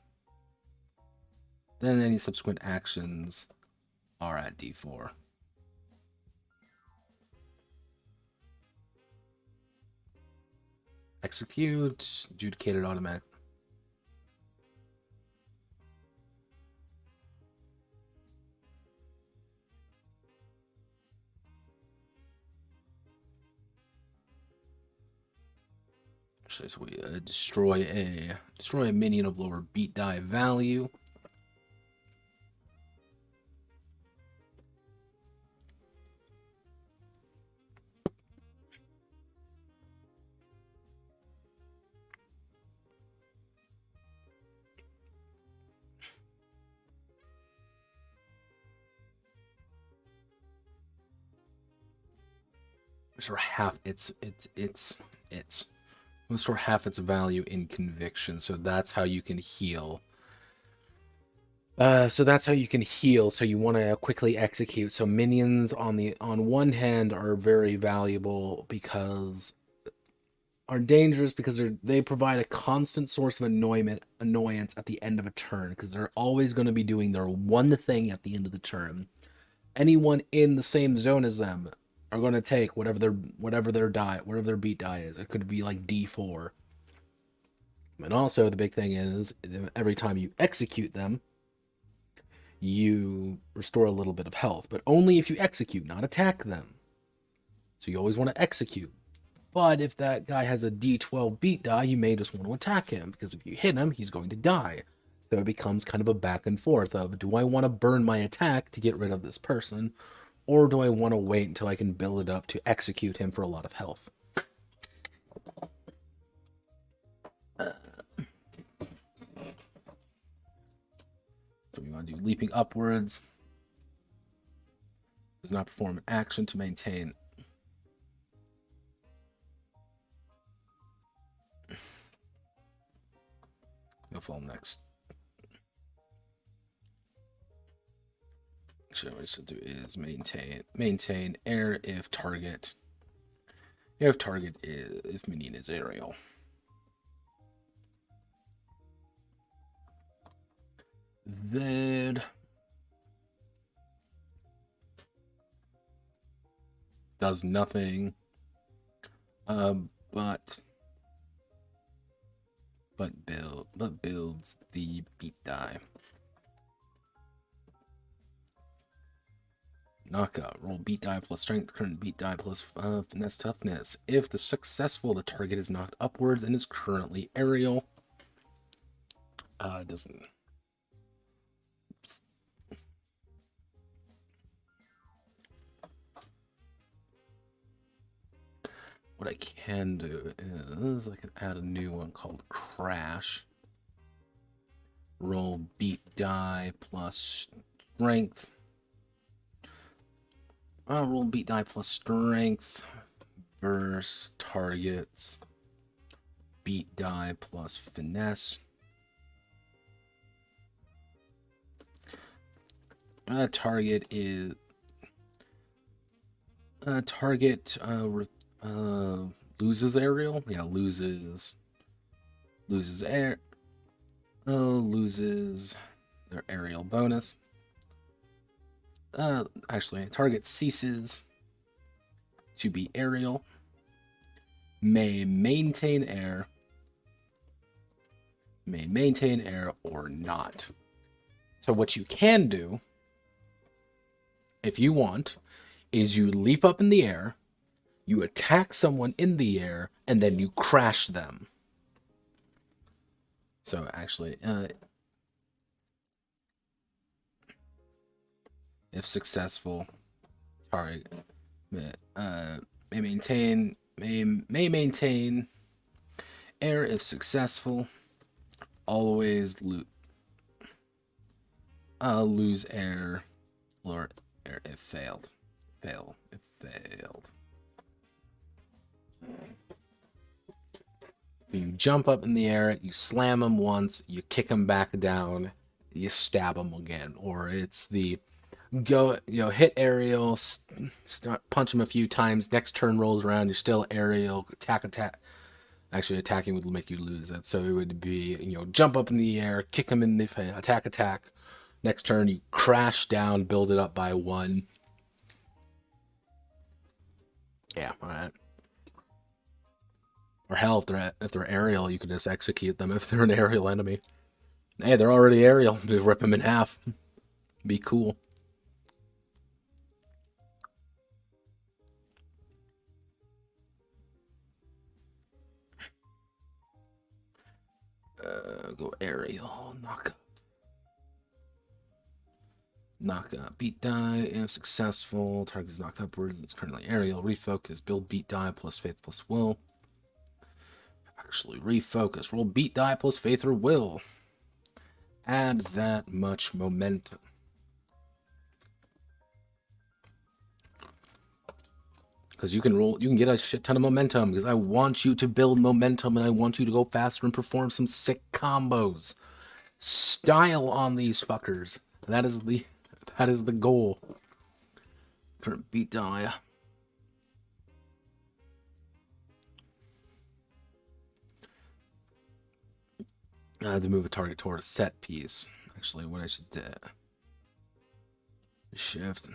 then any subsequent actions are at D4. Execute, adjudicated automatic. Actually, so we destroy a minion of lower beat die value. Restore half its restore half its value in conviction. So that's how you can heal. So you want to quickly execute. So minions on one hand are very valuable because are dangerous because they provide a constant source of annoyance at the end of a turn because they're always going to be doing their one thing at the end of the turn. Anyone in the same zone as them are going to take whatever their beat die is. It could be like D4. And also the big thing is every time you execute them, you restore a little bit of health, but only if you execute, not attack them. So you always want to execute. But if that guy has a D12 beat die, you may just want to attack him because if you hit him, he's going to die. So it becomes kind of a back and forth of, do I want to burn my attack to get rid of this person? Or do I want to wait until I can build it up to execute him for a lot of health? So we want to do leaping upwards. Does not perform an action to maintain. Go fall next. Actually, what I should do is maintain air if minion is aerial. Vid does nothing, but builds the beat die. Knockout. Roll beat die plus strength, current beat die plus finesse toughness. If the successful, the target is knocked upwards and is currently aerial. Doesn't. What I can do is I can add a new one called Crash. Roll beat die plus strength. Roll beat die plus strength versus targets. Beat die plus finesse. Target is loses aerial. Yeah, loses air. Loses their aerial bonus. Actually, target ceases to be aerial. May maintain air. May maintain air or not. So what you can do, if you want, is you leap up in the air, you attack someone in the air, and then you crash them. So actually, if successful, target may maintain air if successful. Always lose air or air if failed. Failed. You jump up in the air, you slam them once, you kick them back down, you stab them again. Or it's the hit aerial, start punch them a few times, next turn rolls around, you're still aerial, attack. Actually, attacking would make you lose it. So it would be, jump up in the air, kick them in the face, attack. Next turn, you crash down, build it up by 1. Yeah, alright. Or hell, if they're aerial, you could just execute them if they're an aerial enemy. Hey, they're already aerial. Just rip them in half. Be cool. Go aerial. Knock up. Beat die. If successful, target is knocked upwards. It's currently aerial. Refocus. Build beat die plus faith plus will. Actually, refocus. Roll beat die plus faith or will. Add that much momentum. Because you can get a shit ton of momentum. Because I want you to build momentum and I want you to go faster and perform some sick combos. Style on these fuckers. That is the goal. Current beat die. I have to move a target toward a set piece. Actually, what I should do. Shift.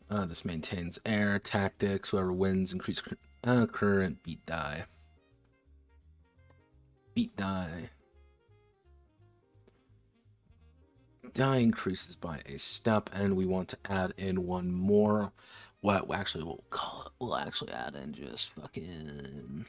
This maintains air, tactics, whoever wins, increase current, beat die. Beat die. Die increases by a step, and we want to add in one more. What actually we'll actually add in just fucking.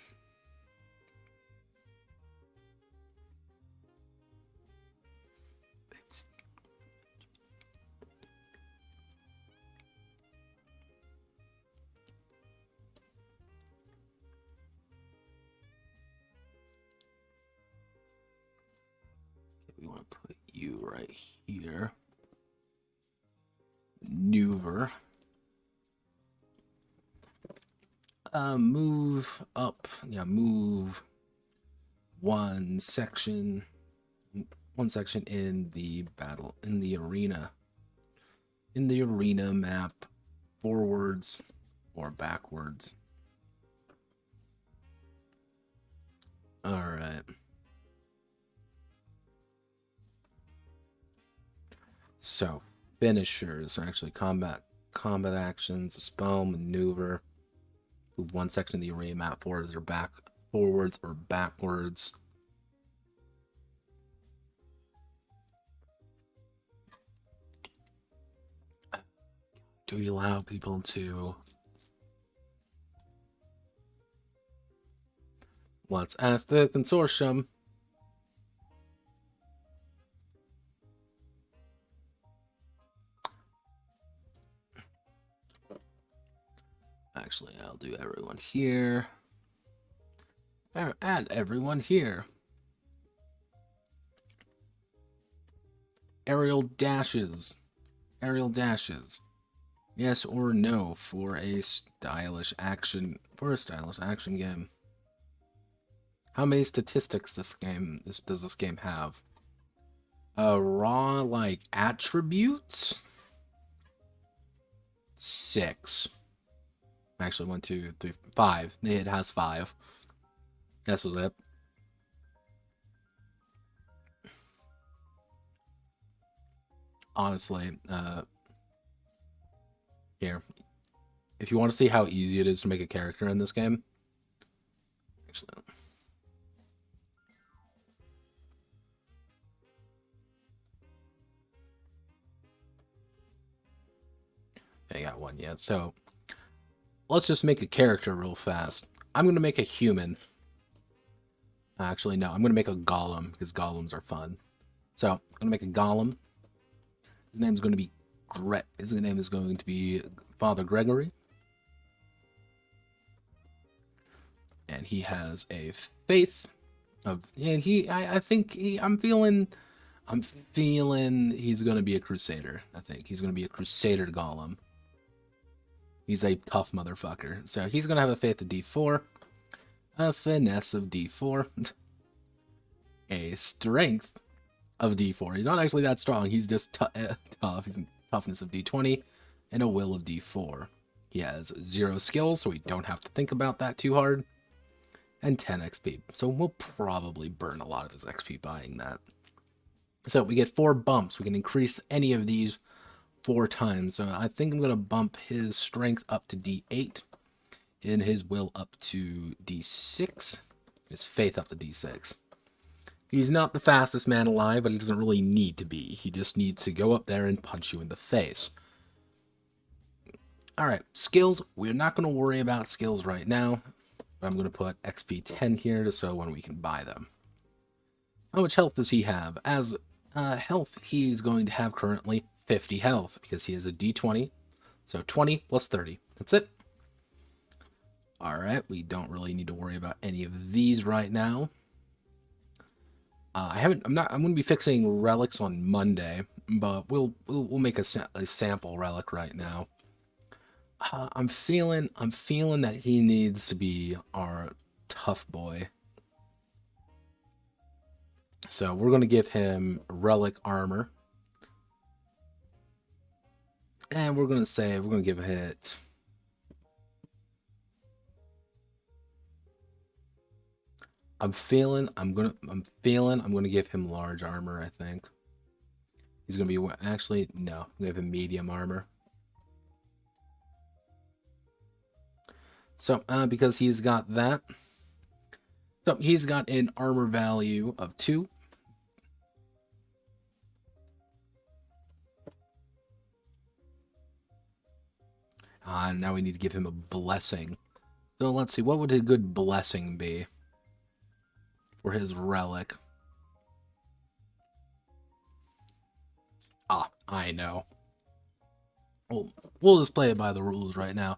We want to put you right here. Maneuver. Move up. Yeah, move one section in the battle, in the arena map, forwards or backwards. So, finishers are actually combat actions, spell, maneuver. Move one section of the array map forwards or backwards. Do we allow people to... Let's ask the consortium. Actually, I'll do everyone here. Add everyone here. Aerial dashes. Aerial dashes. Yes or no for a stylish action game. How many statistics does this game have? Raw like attributes? 6. Actually, 1, 2, 3, 5. It has 5. This was it. Honestly, here. If you want to see how easy it is to make a character in this game, actually, I got one yet. So let's just make a character real fast. I'm going to make a human. Actually, no, I'm going to make a golem because golems are fun. So I'm going to make a golem. His name is going to be Father Gregory. And he has a faith of, and I'm feeling he's going to be a crusader. I think he's going to be a crusader golem. He's a tough motherfucker. So he's going to have a faith of D4, a finesse of D4, a strength of D4. He's not actually that strong. He's just tough. He's a toughness of D20 and a will of D4. He has 0 skills, so we don't have to think about that too hard. And 10 XP. So we'll probably burn a lot of his XP buying that. So we get 4 bumps. We can increase any of these 4 times. So I think I'm going to bump his strength up to D8 and his will up to D6. His faith up to D6. He's not the fastest man alive, but he doesn't really need to be. He just needs to go up there and punch you in the face. Alright, skills. We're not going to worry about skills right now. But I'm going to put XP 10 here just so when we can buy them. How much health does he have? As health, he's going to have currently 50 health because he has a D20. So 20 plus 30. That's it. Alright, we don't really need to worry about any of these right now. I'm going to be fixing relics on Monday, but we'll make a sample relic right now. I'm feeling that he needs to be our tough boy. So we're going to give him relic armor. And we're going to give it... I'm going to give him large armor, I think. He's going to be... Actually, no. I'm going to give him medium armor. So, because he's got that. So, he's got an armor value of 2. Now we need to give him a blessing. So, let's see. What would a good blessing be for his relic? I know. We'll just play it by the rules right now.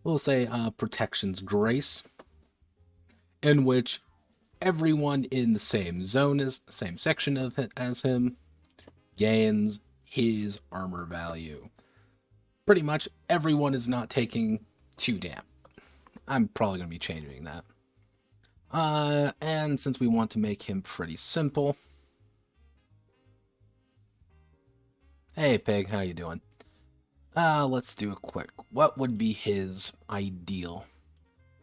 We'll say Protection's Grace, in which everyone in the same zone same section of it as him gains his armor value. Pretty much everyone is not taking 2 damage. I'm probably going to be changing that. And since we want to make him pretty simple... Hey, Pig, how you doing? Let's do a quick... What would be his ideal?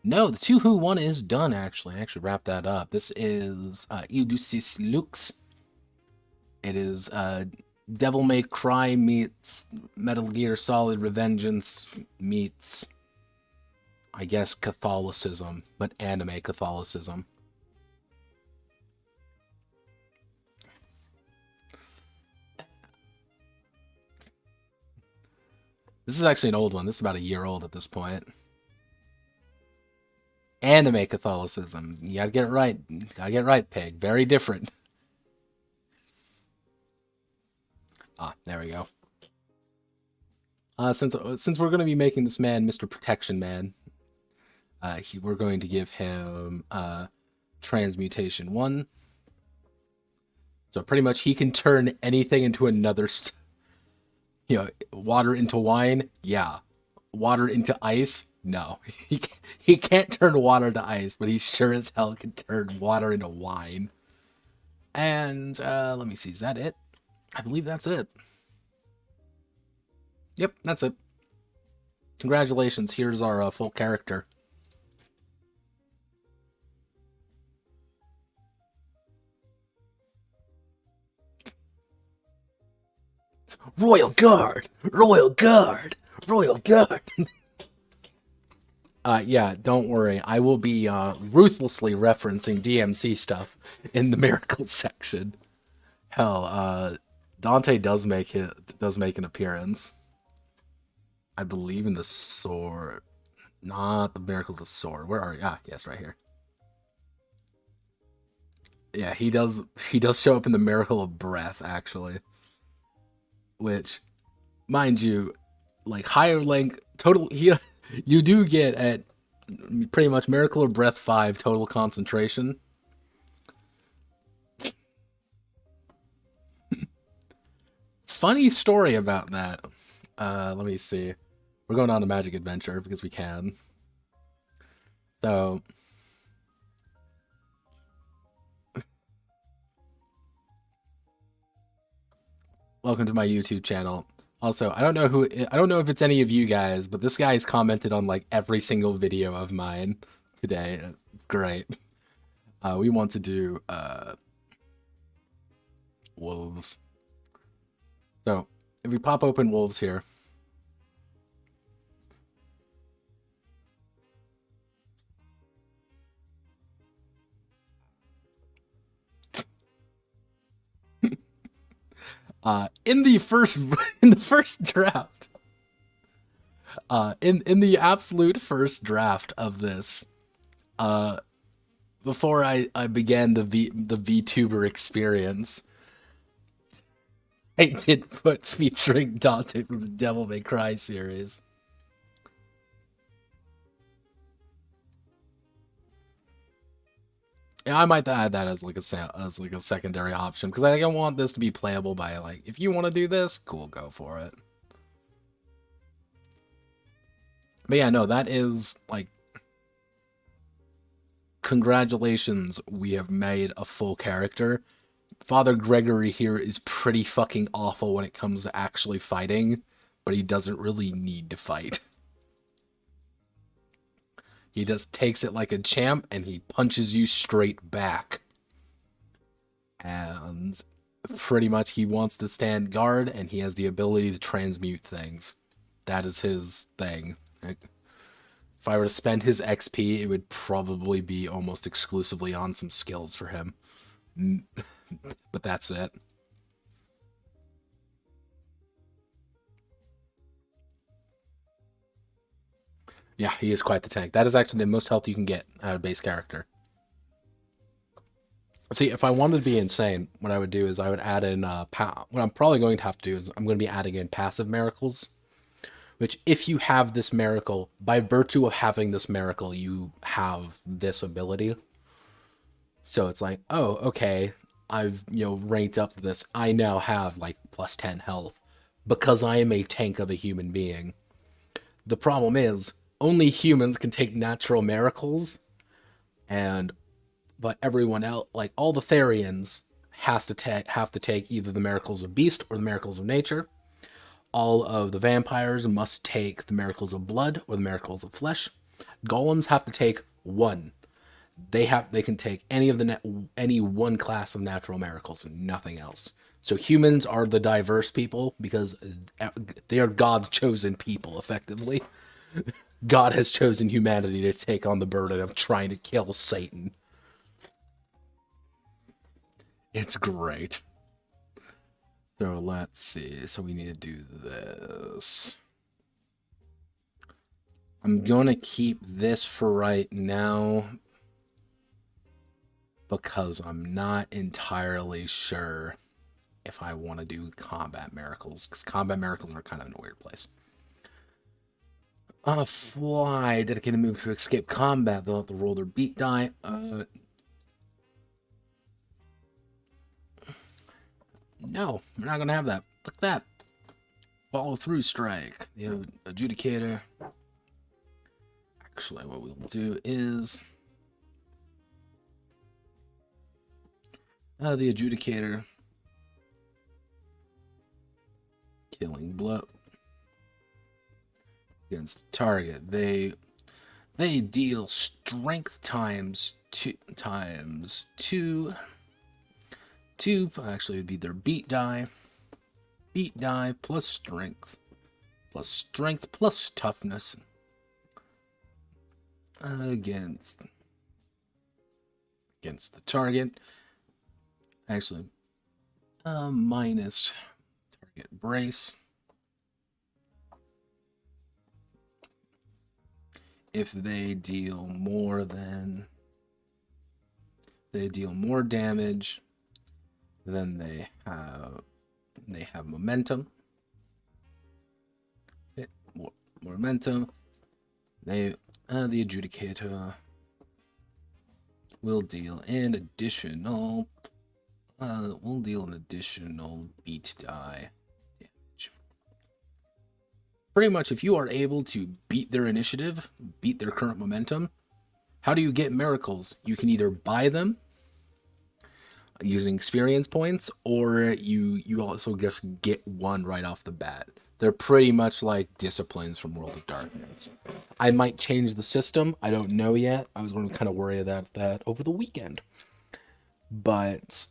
No, the 2 who 1 is done, actually. I actually wrapped that up. This is Iuducis Lux. It is Devil May Cry meets Metal Gear Solid Revengeance meets, I guess, Catholicism, but anime Catholicism. This is actually an old one. This is about a year old at this point. Anime Catholicism. You gotta get it right. Gotta get it right, pig. Very different. Ah, there we go. Since we're going to be making this man Mr. Protection Man, we're going to give him Transmutation 1. So pretty much he can turn anything into another, water into wine, yeah. Water into ice, no. He can't turn water to ice, but he sure as hell can turn water into wine. And let me see, is that it? I believe that's it. Yep, that's it. Congratulations, here's our full character. Royal Guard! Royal Guard! Royal Guard! Yeah, don't worry. I will be ruthlessly referencing DMC stuff in the miracles section. Hell, Dante does make an appearance. I believe in the sword. Not the miracles of sword. Where are you? Ah, yes, right here. Yeah, he does show up in the miracle of breath, actually. Which, mind you, like higher length total you do get at pretty much miracle of breath 5 total concentration. Funny story about that. Let me see. We're going on a magic adventure because we can. So, welcome to my YouTube channel. Also, I don't know if it's any of you guys, but this guy's commented on like every single video of mine today. It's great. We want to do wolves. So, if we pop open wolves here, in the first draft, in the absolute first draft of this, before I began the VTuber experience, I did put featuring Dante from the Devil May Cry series. Yeah, I might add that as like a secondary option because I want this to be playable by like if you want to do this, cool, go for it. But yeah, no, that is like congratulations, we have made a full character. Father Gregory here is pretty fucking awful when it comes to actually fighting, but he doesn't really need to fight. He just takes it like a champ and he punches you straight back. And pretty much he wants to stand guard and he has the ability to transmute things. That is his thing. If I were to spend his XP, it would probably be almost exclusively on some skills for him. But that's it. Yeah, he is quite the tank. That is actually the most health you can get out of base character. See, if I wanted to be insane, what I would do is I would add in, what I'm probably going to have to do is I'm going to be adding in passive miracles, which if you have this miracle, by virtue of having this miracle, you have this ability. So it's like, oh, okay, I've, ranked up to this. I now have, like, plus 10 health because I am a tank of a human being. The problem is, only humans can take natural miracles, but everyone else, like all the Therians, have to take either the miracles of beast or the miracles of nature. All of the vampires must take the miracles of blood or the miracles of flesh. Golems have to take one. They can take any one class of natural miracles and nothing else. So humans are the diverse people because they are God's chosen people, effectively. God has chosen humanity to take on the burden of trying to kill Satan. It's great. So let's see. So we need to do this. I'm going to keep this for right now because I'm not entirely sure if I want to do combat miracles, because combat miracles are kind of in a weird place. On a fly, dedicated move to escape combat, they'll have to roll their beat die. No, we're not going to have that. Look at that. Follow through strike. The adjudicator. Actually, what we'll do is the adjudicator. Killing blow against the target. They deal strength times two. Actually, it would be their beat die. Beat die plus strength plus toughness against the target. Actually, minus target brace. If they deal more damage, then they have momentum. Momentum. The adjudicator will deal an additional. Beat die damage. Pretty much, if you are able to beat their initiative, beat their current momentum, how do you get miracles? You can either buy them using experience points, or you also just get one right off the bat. They're pretty much like disciplines from World of Darkness. I might change the system. I don't know yet. I was going to kind of worry about that over the weekend. But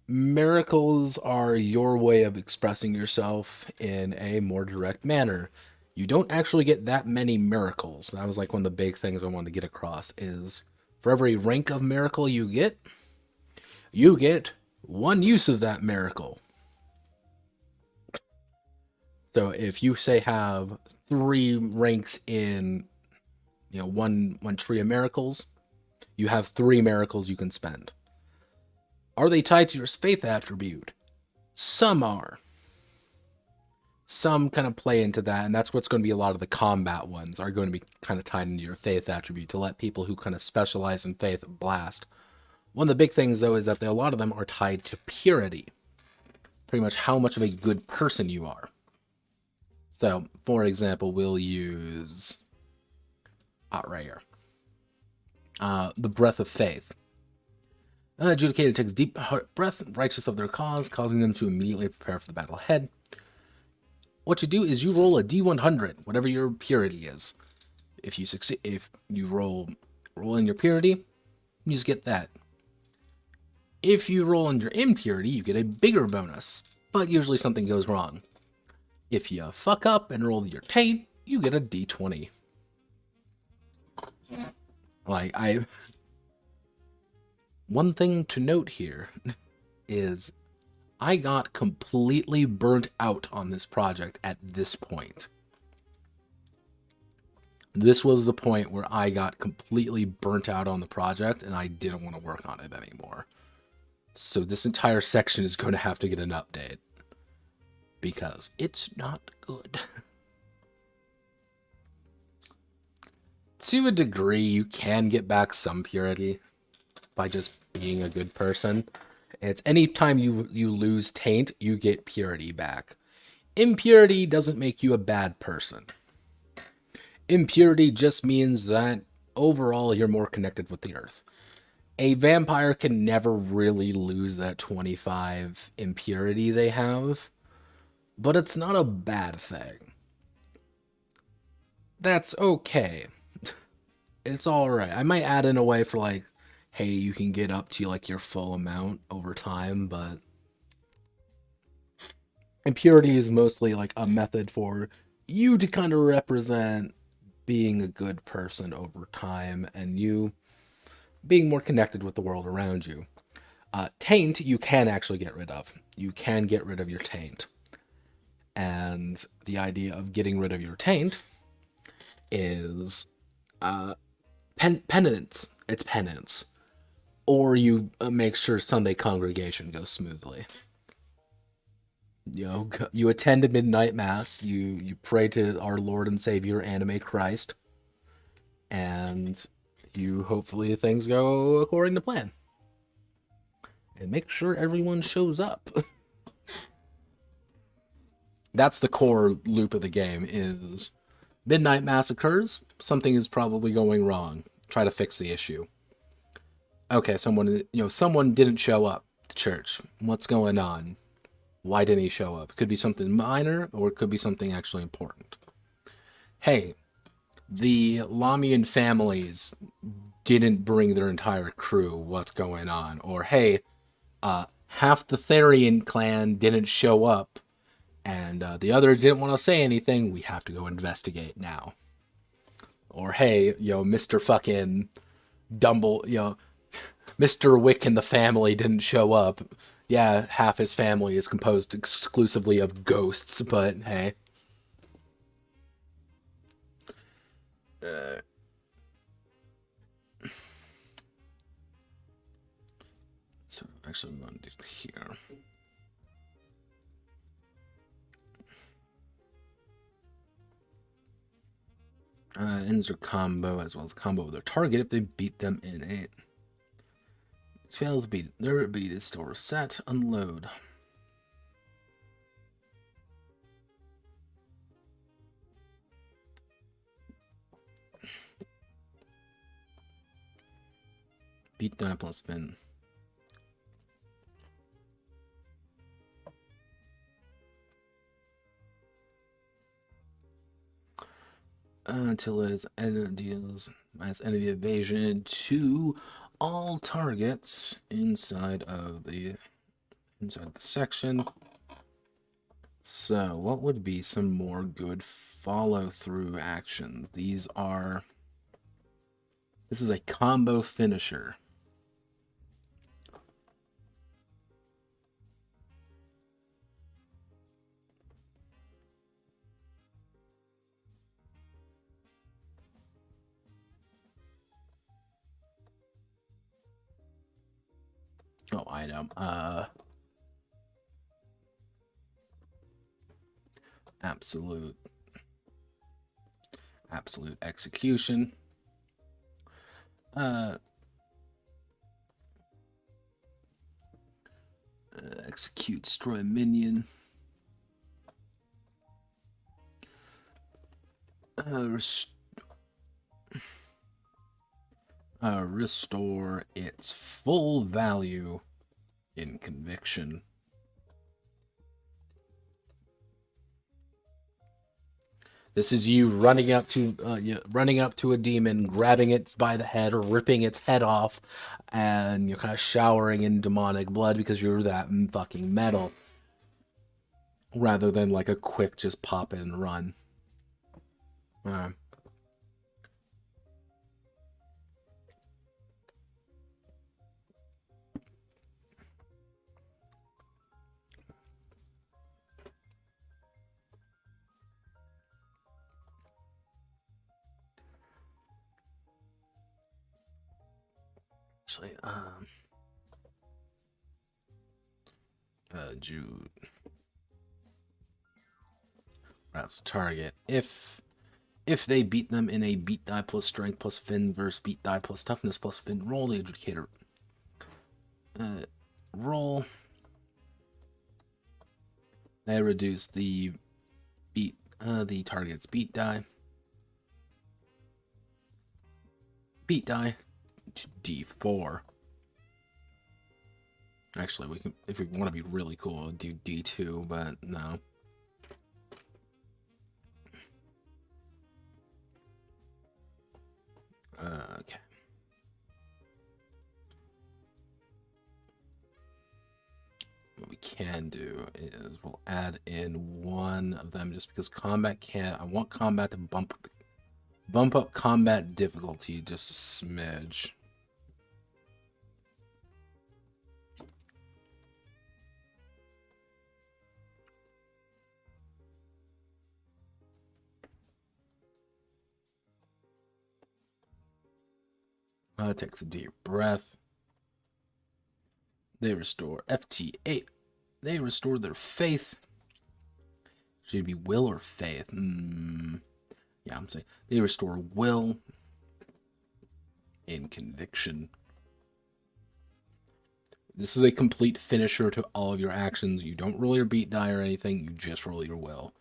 miracles are your way of expressing yourself in a more direct manner. You don't actually get that many miracles. That was like one of the big things I wanted to get across is for every rank of miracle you get one use of that miracle. So if you say have 3 ranks in one tree of miracles, you have 3 miracles you can spend. Are they tied to your faith attribute? Some are. Some kind of play into that, and that's what's going to be a lot of the combat ones are going to be kind of tied into your faith attribute to let people who kind of specialize in faith blast. One of the big things, though, is that a lot of them are tied to purity. Pretty much how much of a good person you are. So, for example, we'll use right here. The breath of faith. Adjudicator takes deep breath, righteous of their cause, causing them to immediately prepare for the battle ahead. What you do is you roll a D100, whatever your purity is. If you succeed, if you roll in your purity, you just get that. If you roll in your impurity, you get a bigger bonus, but usually something goes wrong. If you fuck up and roll your taint, you get a D20. One thing to note here is I got completely burnt out on this project at this point. This was the point where I got completely burnt out on the project and I didn't want to work on it anymore. So this entire section is going to have to get an update. Because it's not good. To a degree, you can get back some purity by just being a good person. It's anytime you lose taint, you get purity back. Impurity doesn't make you a bad person. Impurity just means that overall you're more connected with the earth. A vampire can never really lose that 25 impurity they have. But it's not a bad thing. That's okay. It's alright. I might add in a way for like, hey, you can get up to like your full amount over time, but Impurity is mostly like a method for you to kind of represent being a good person over time and you being more connected with the world around you. Taint, you can actually get rid of. You can get rid of your taint. And the idea of getting rid of your taint is penance. It's penance. Or you make sure Sunday congregation goes smoothly. You know, you attend a midnight mass, you pray to our Lord and Savior, Anime Christ, and you hopefully things go according to plan. And make sure everyone shows up. That's the core loop of the game is midnight mass occurs, something is probably going wrong. Try to fix the issue. Okay, someone didn't show up to church. What's going on? Why didn't he show up? It could be something minor, or it could be something actually important. Hey, the Lamian families didn't bring their entire crew. What's going on? Or hey, half the Therian clan didn't show up, and the others didn't want to say anything. We have to go investigate now. Or hey, Mr. fucking Dumble, Mr. Wick and the family didn't show up. Yeah, half his family is composed exclusively of ghosts, but hey. So actually, I'm going to do here. Ends their combo as well as combo with their target if they beat them in a. Fail to beat their beat is still reset. Unload. Beat die plus spin. Until it is deals minus enemy evasion to all targets inside the section. So, what would be some more good follow-through actions? This is a combo finisher. Oh, item. Absolute execution. Execute, destroy a minion. Restore its full value in conviction. This is you running up to a demon, grabbing it by the head, or ripping its head off, and you're kind of showering in demonic blood because you're that fucking metal. Rather than like a quick just pop it and run. Actually, Jude. Routes target. If they beat them in a beat die plus strength plus fin versus beat die plus toughness plus fin roll, the adjudicator roll. They reduce the target's beat die to D4. Actually, we can, if we want to be really cool, do D2, but no. Okay. What we can do is we'll add in one of them just because combat can't. I want combat to bump up combat difficulty just a smidge. Takes a deep breath. They restore FT8. They restore their faith. Should it be will or faith? Yeah, I'm saying they restore will and conviction. This is a complete finisher to all of your actions. You don't roll your beat die or anything. You just roll your will,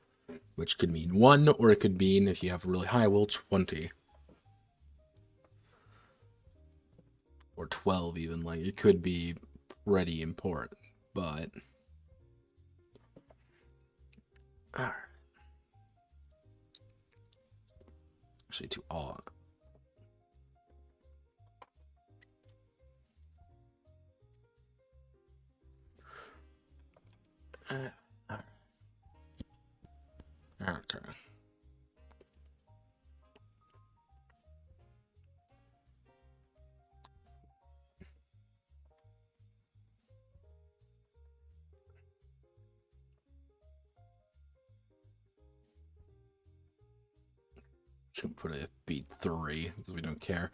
which could mean 1, or it could mean, if you have really high will, 20. Or 12 even. Like, it could be pretty important, but... Alright. Actually, to all... Okay. Just gonna put a beat 3 because we don't care.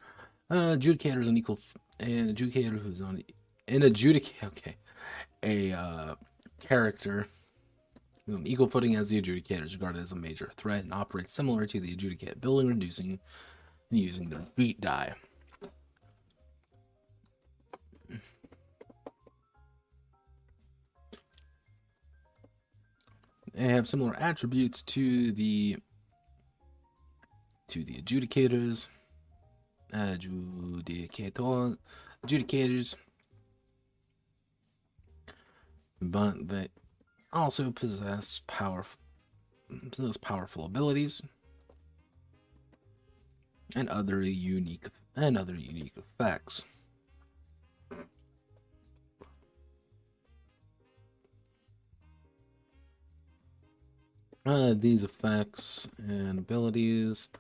Adjudicator is an equal, an adjudicator who's on an adjudicate. Okay, a character with an equal footing as the adjudicator is regarded as a major threat and operates similar to the adjudicate, building, reducing, and using their beat die. They have similar attributes to the adjudicators. Adjudicators, but they also possess powerful abilities and other unique effects. These effects and abilities.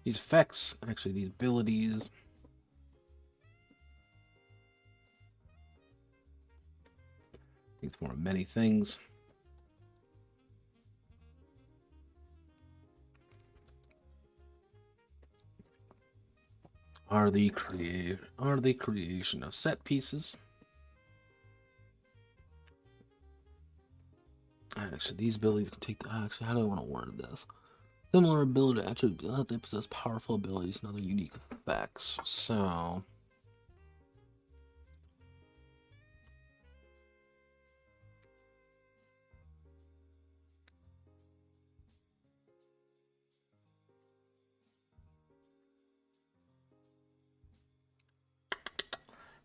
These effects, actually, these abilities. These form many things. Are the creation of set pieces. Actually, these abilities can take the. Actually, how do I want to word this? Similar ability attributes. They possess powerful abilities and other unique effects. So.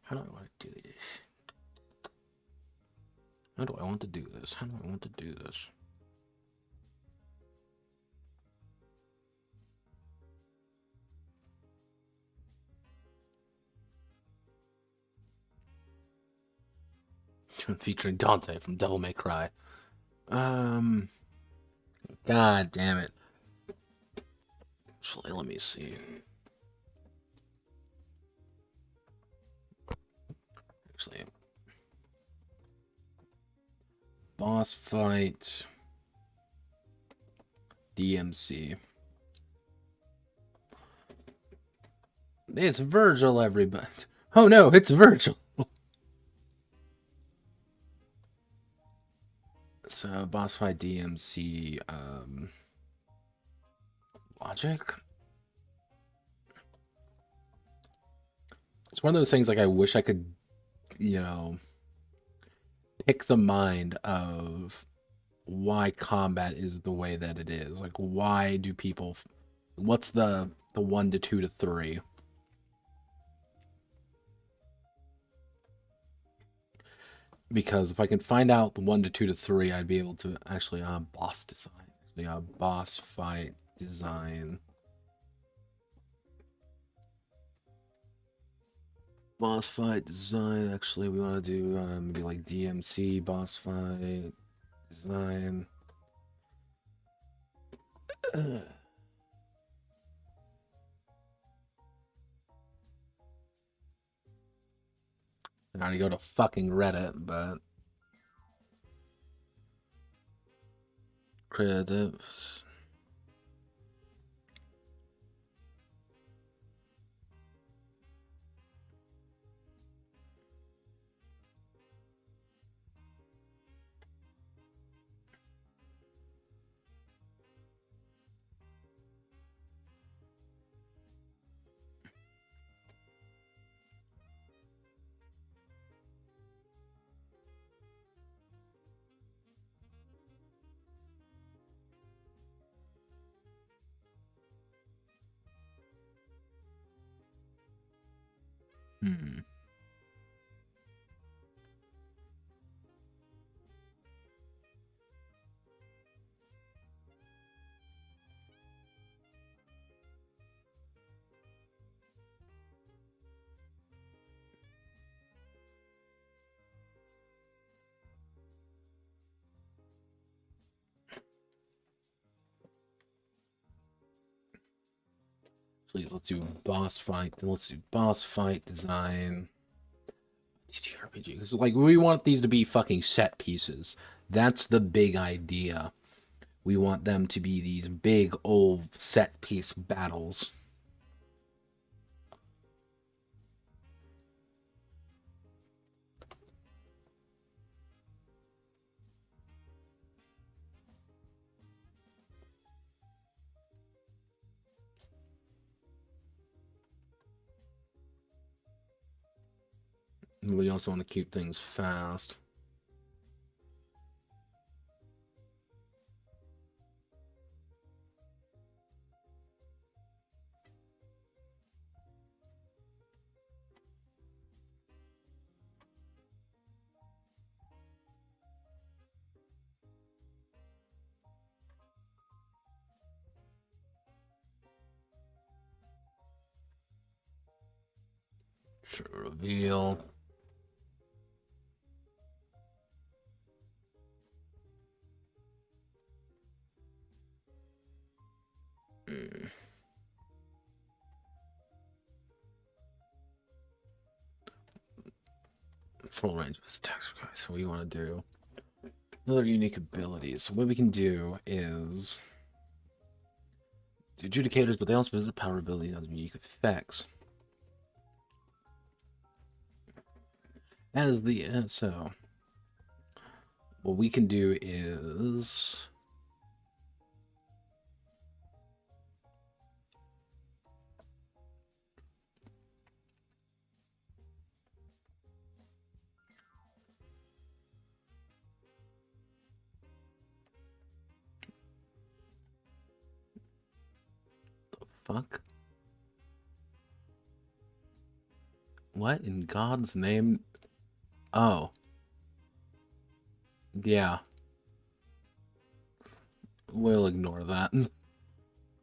How do I want to do this? How do I want to do this? How do I want to do this? Featuring Dante from Devil May Cry. God damn it. Actually, let me see. Actually, boss fight. DMC. It's Virgil, everybody. Oh no, it's Virgil. So, boss fight DMC, logic? It's one of those things, like, I wish I could, you know, pick the mind of why combat is the way that it is. Like, why do people... What's the 1 to 2 to 3? Because if I can find out the 1 to 2 to 3, I'd be able to actually boss design. Actually, boss fight design. boss fight design. Actually, we want to do maybe like DMC boss fight design. I already go to fucking Reddit, but creatives. Please, let's do boss fight. Then let's do boss fight design. RPG, because like we want these to be fucking set pieces. That's the big idea. We want them to be these big old set piece battles. We also want to keep things fast. Sure, reveal. Full range of attacks. Okay, so we want to do another unique abilities. So what we can do is do Adjudicators, but they also possess the power ability and other unique effects. As the so what we can do is the fuck? What in God's name? Oh. Yeah. We'll ignore that.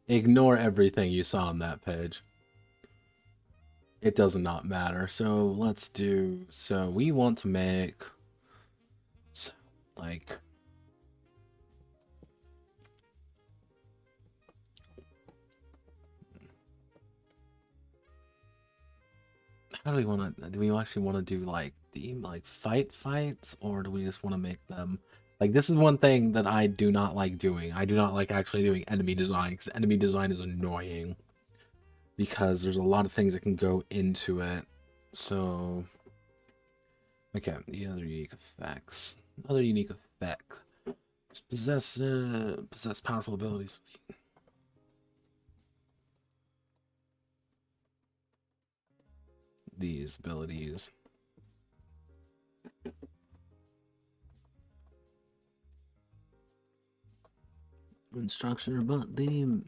Ignore everything you saw on that page. It does not matter. So let's do, so we want to make, so, like, how do we want to, do we actually want to do like theme, like fights, or do we just want to make them, like this is one thing that I do not like doing. I do not like actually doing enemy design, because enemy design is annoying. Because there's a lot of things that can go into it. So, okay, the other unique effects. Another unique effect. Possess powerful abilities. These abilities. Instruction about the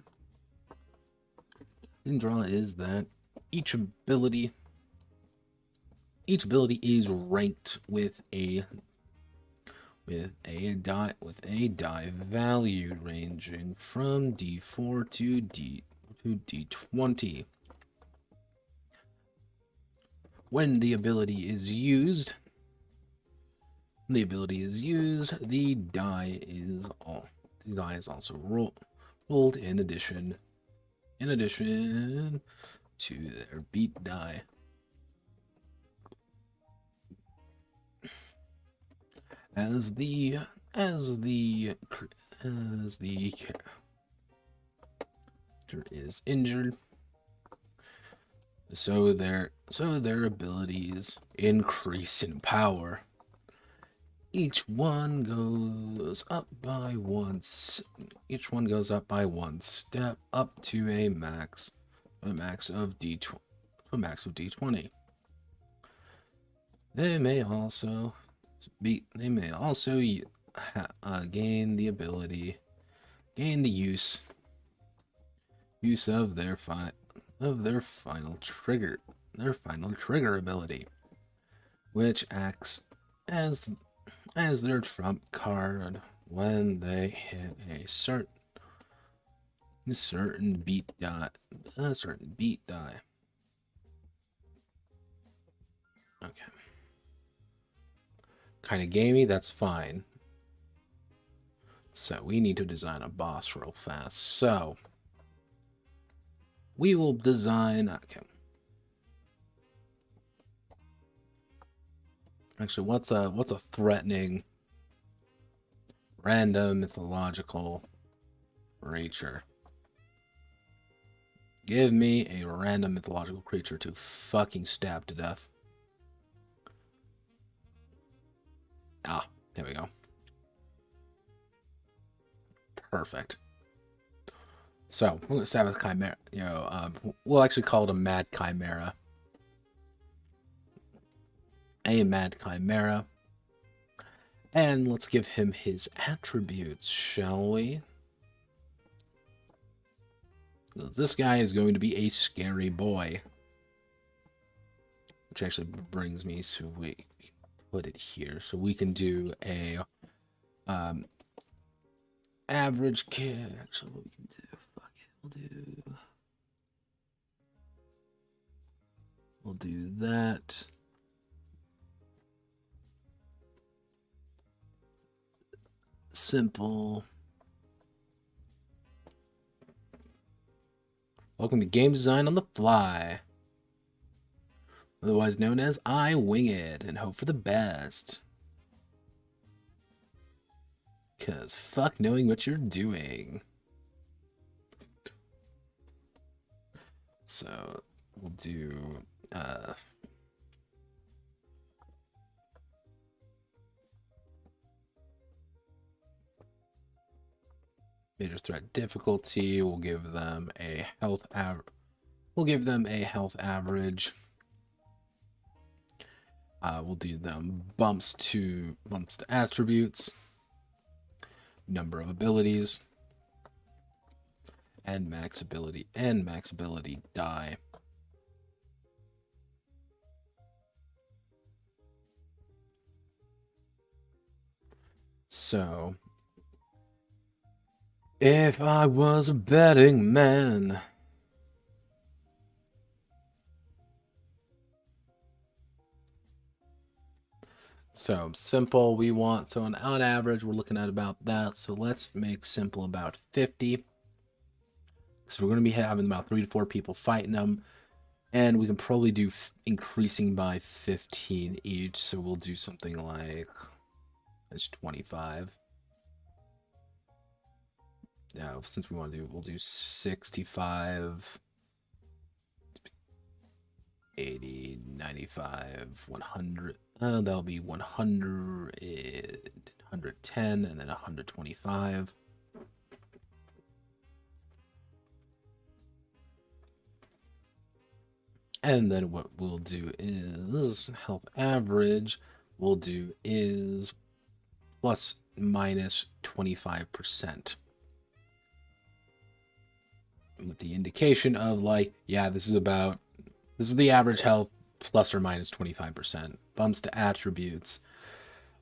draw is that each ability is ranked with a die value ranging from D4 to D20. when the ability is used, the die is also rolled in addition to their beat die. As the character is injured, so their abilities increase in power. Each one goes up by one step up to a max of D20. They may also gain the use of their final trigger ability, which acts as their trump card when they hit a certain beat die. Okay. Kind of gamey, that's fine. So we need to design a boss real fast. So we will design. Okay. Actually, what's a threatening random mythological creature? Give me a random mythological creature to fucking stab to death. Ah, there we go. Perfect. So, we're going to have a chimera. We'll actually call it a mad chimera. A mad chimera. And let's give him his attributes, shall we? This guy is going to be a scary boy. Which actually brings me to we put it here. So we can do a average kid. Actually, what we can do, we'll do that. Simple. Welcome to Game Design on the Fly. Otherwise known as I Wing It and hope for the best. Cause fuck knowing what you're doing. So we'll do major threat difficulty. We'll give them a health average. We'll do them bumps to attributes, number of abilities, and max ability die. So, if I was a betting man. So simple, on average, we're looking at about that. So let's make simple about 50. Because we're going to be having about 3 to 4 people fighting them. And we can probably do increasing by 15 each. So we'll do something like, that's 25. Now, since we'll do 65, 80, 95, 100. That'll be 100, 110, and then 125. And then what we'll do is health average. We'll do is plus minus 25%. With the indication of like, yeah, this is the average health plus or minus 25%. Bumps to attributes.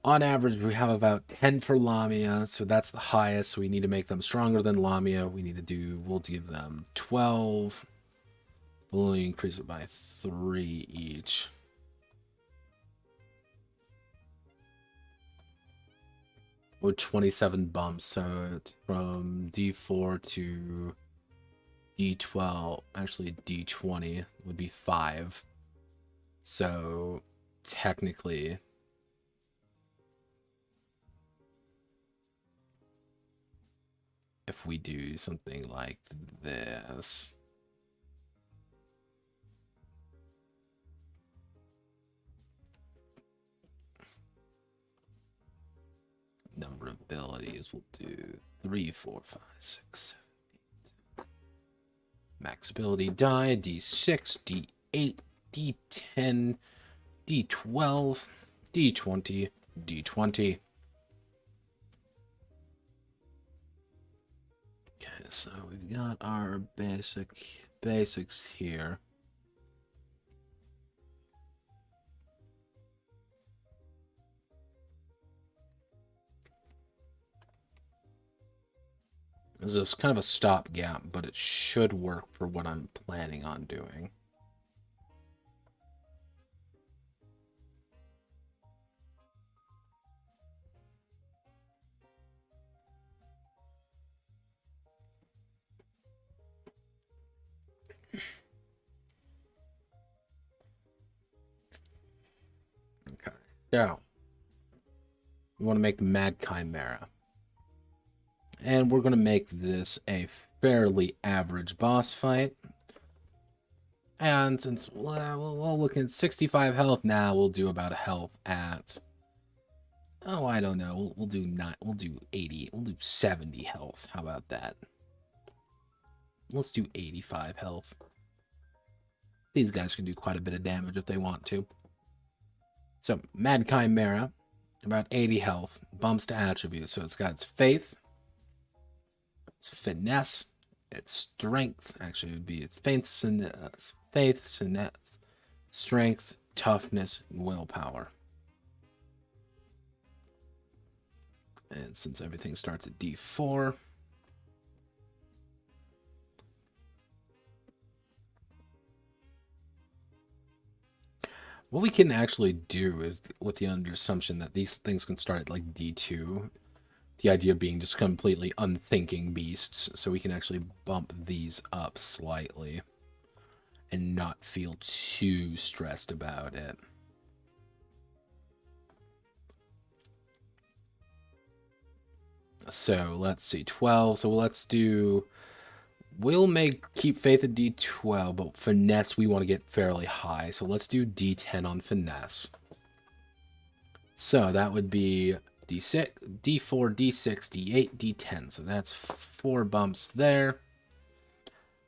On average, we have about 10 for Lamia, so that's the highest. So we need to make them stronger than Lamia. We'll give them 12. We'll only increase it by 3 each. with 27 bumps, so it's from D4 to D12, actually D20 would be 5. So technically, if we do something like this, number of abilities, we'll do 3, 4, 5, 6, 7, 8. Max ability die, D6, D8, D10, D12, D20, D20. Okay, so we've got our basics here. This is kind of a stopgap, but it should work for what I'm planning on doing. Okay, so we want to make the Mad Chimera. And we're going to make this a fairly average boss fight. And since we'll look at 65 health now, we'll do about a health at, oh, I don't know. We'll do 80. We'll do 70 health. How about that? Let's do 85 health. These guys can do quite a bit of damage if they want to. So, Mad Chimera, about 80 health, bumps to attributes. So it's got its faith, its finesse, its strength. Actually, it would be its faith, finesse, strength, toughness, and willpower. And since everything starts at D4, what we can actually do is, with the under assumption that these things can start at like D2, the idea being just completely unthinking beasts, so we can actually bump these up slightly and not feel too stressed about it. So let's see, 12. So let's do, we'll keep faith at D12, but finesse we want to get fairly high. So let's do D10 on finesse. So that would be D6, D4, D6, D8, D10. So that's 4 bumps there.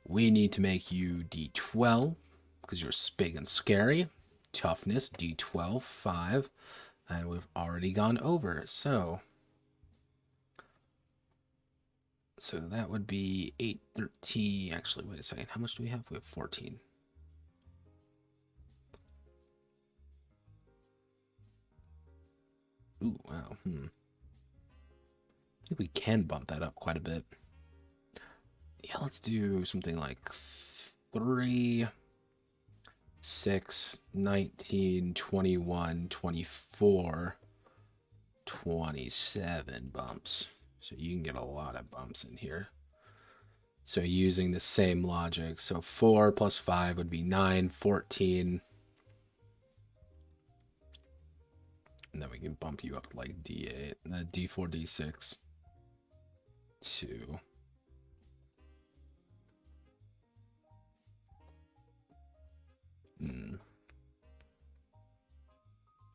We need to make you D12 because you're big and scary. Toughness, D12, 5. And we've already gone over. So that would be 8, 13. Actually, wait a second. How much do we have? We have 14. Ooh, wow. I think we can bump that up quite a bit. Yeah, let's do something like 3, 6, 19, 21, 24, 27 bumps. So you can get a lot of bumps in here. So using the same logic, so 4 plus 5 would be 9, 14. And then we can bump you up to like D8, D4, D6, 2.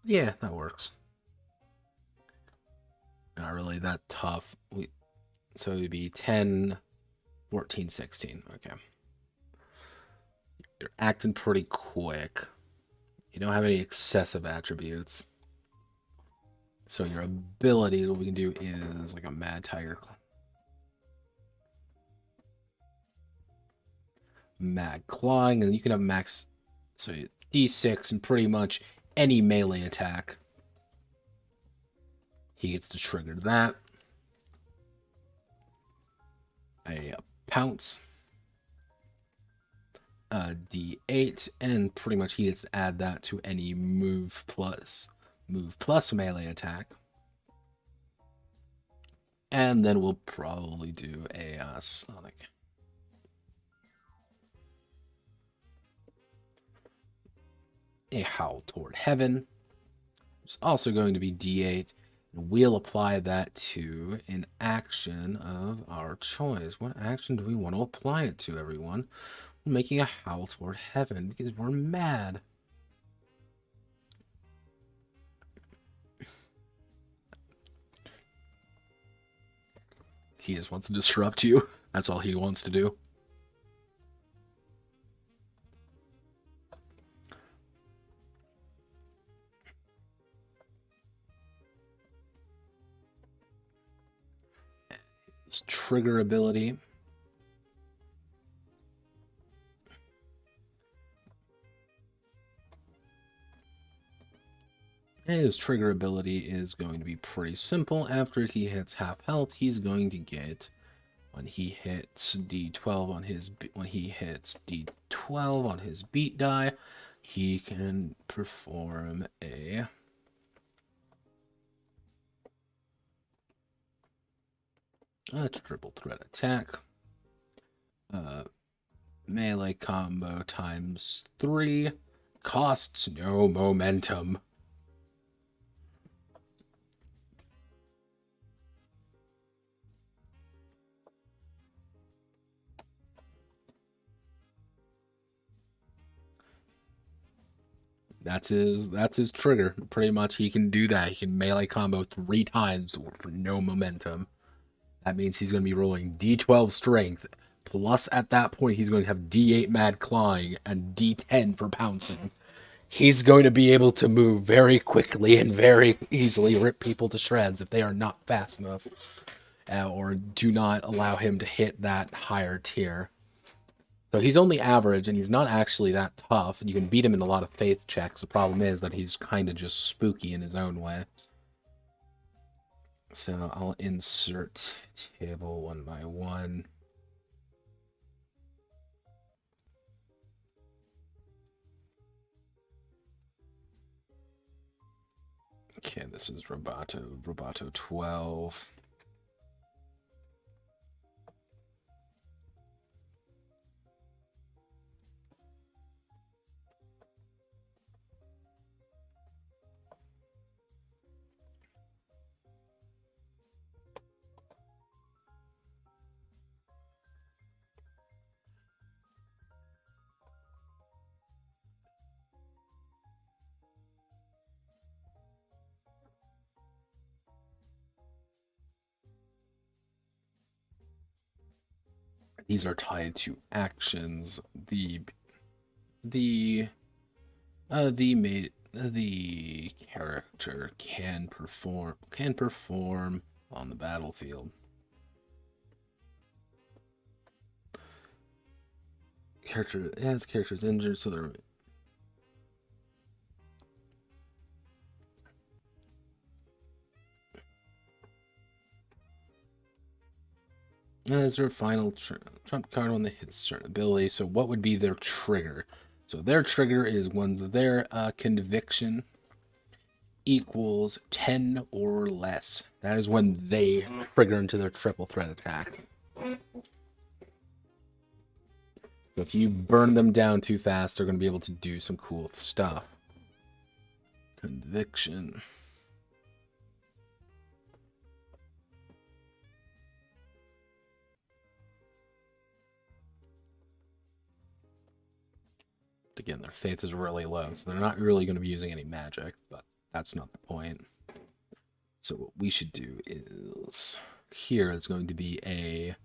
Yeah, that works. Not really that tough. So it would be 10, 14, 16. Okay. You're acting pretty quick. You don't have any excessive attributes. So your abilities, what we can do is like a Mad Tiger. Mad Clawing, and you can have max, so D6 and pretty much any melee attack. He gets to trigger that. A Pounce. D8, and pretty much he gets to add that to any move plus melee attack. And then we'll probably do a Sonic. A Howl Toward Heaven. It's also going to be D8. And we'll apply that to an action of our choice. What action do we want to apply it to, everyone? We're making a Howl Toward Heaven because we're mad. He just wants to disrupt you. That's all he wants to do. His trigger ability. His trigger ability is going to be pretty simple. After he hits half health, he's going to get, when he hits D12 on his beat die, he can perform a triple threat attack. Melee combo times 3. Costs no momentum. That's his trigger. Pretty much he can do that. He can melee combo 3 times for no momentum. That means he's going to be rolling D12 strength. Plus, at that point, he's going to have D8 mad clawing and D10 for pouncing. He's going to be able to move very quickly and very easily rip people to shreds if they are not fast enough. Or do not allow him to hit that higher tier. So he's only average, and he's not actually that tough. You can beat him in a lot of faith checks. The problem is that he's kind of just spooky in his own way. So I'll insert table 1 by 1. Okay, this is Roboto 12. These are tied to actions. The character can perform on the battlefield. His character is injured, so they're as their final trump card when they hit a certain ability. So what would be their trigger? So their trigger is when their conviction equals 10 or less. That is when they trigger into their triple threat attack. So if you burn them down too fast, they're going to be able to do some cool stuff. Conviction. Again, their faith is really low, so they're not really going to be using any magic, but that's not the point. So what we should do is, here is going to be a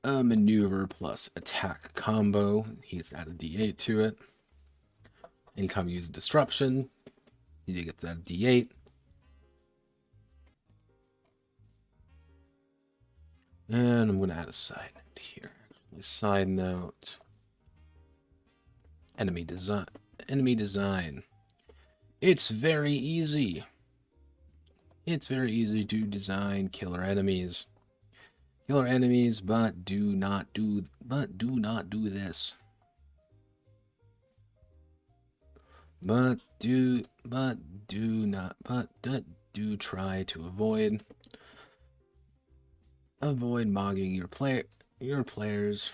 maneuver plus attack combo. He's added D8 to it. Anytime you use disruption, he gets added D8. And I'm going to add a side note here. Side note. Enemy design. It's very easy. It's very easy to design killer enemies. But do not do this. But do try to avoid avoid mogging your players.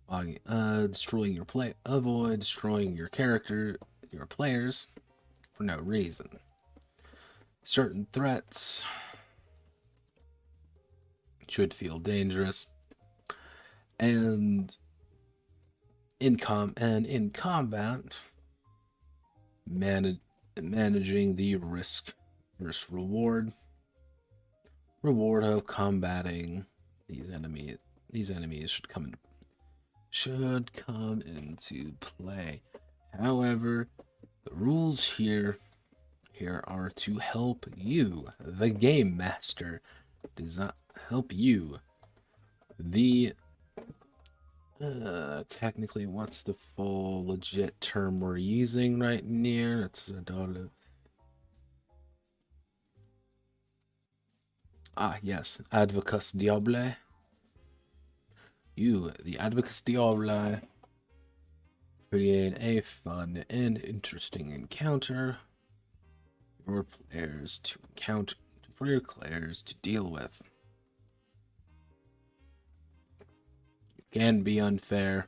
Destroying your avoid destroying your players for no reason. Certain threats should feel dangerous, and in combat, managing the risk reward of combating these enemies. These enemies should come into play. However, the rules here are to help you, the game master, help you, the technically, what's the full legit term we're using right near? It's a dollar. Yes, Advocus Diabli. You, the Advocus Diabli, create a fun and interesting encounter for your players to deal with. You can be unfair.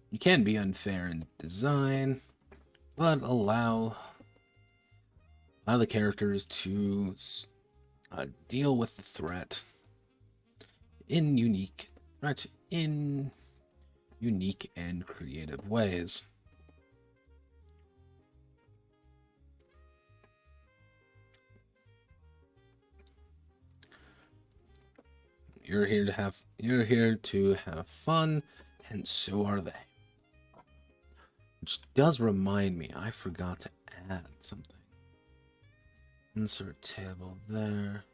You can be unfair in design, but allow the characters to deal with the threat in unique and creative ways. You're here to have fun, and so are they. Which does remind me, I forgot to add something. Insert table there.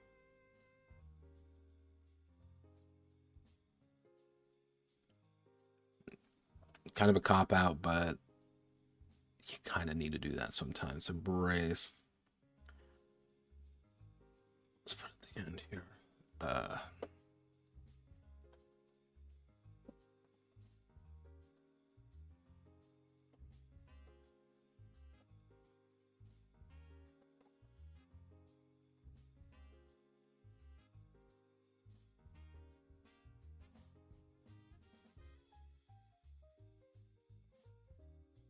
Kind of a cop-out, but you kind of need to do that sometimes. So brace. Let's put it at the end here.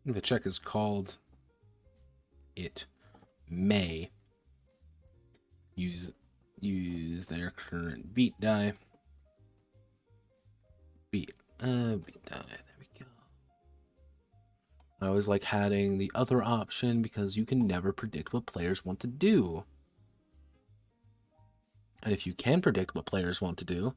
The check is called. It may use their current beat die. Beat die. There we go. I always like adding the other option because you can never predict what players want to do. And if you can predict what players want to do,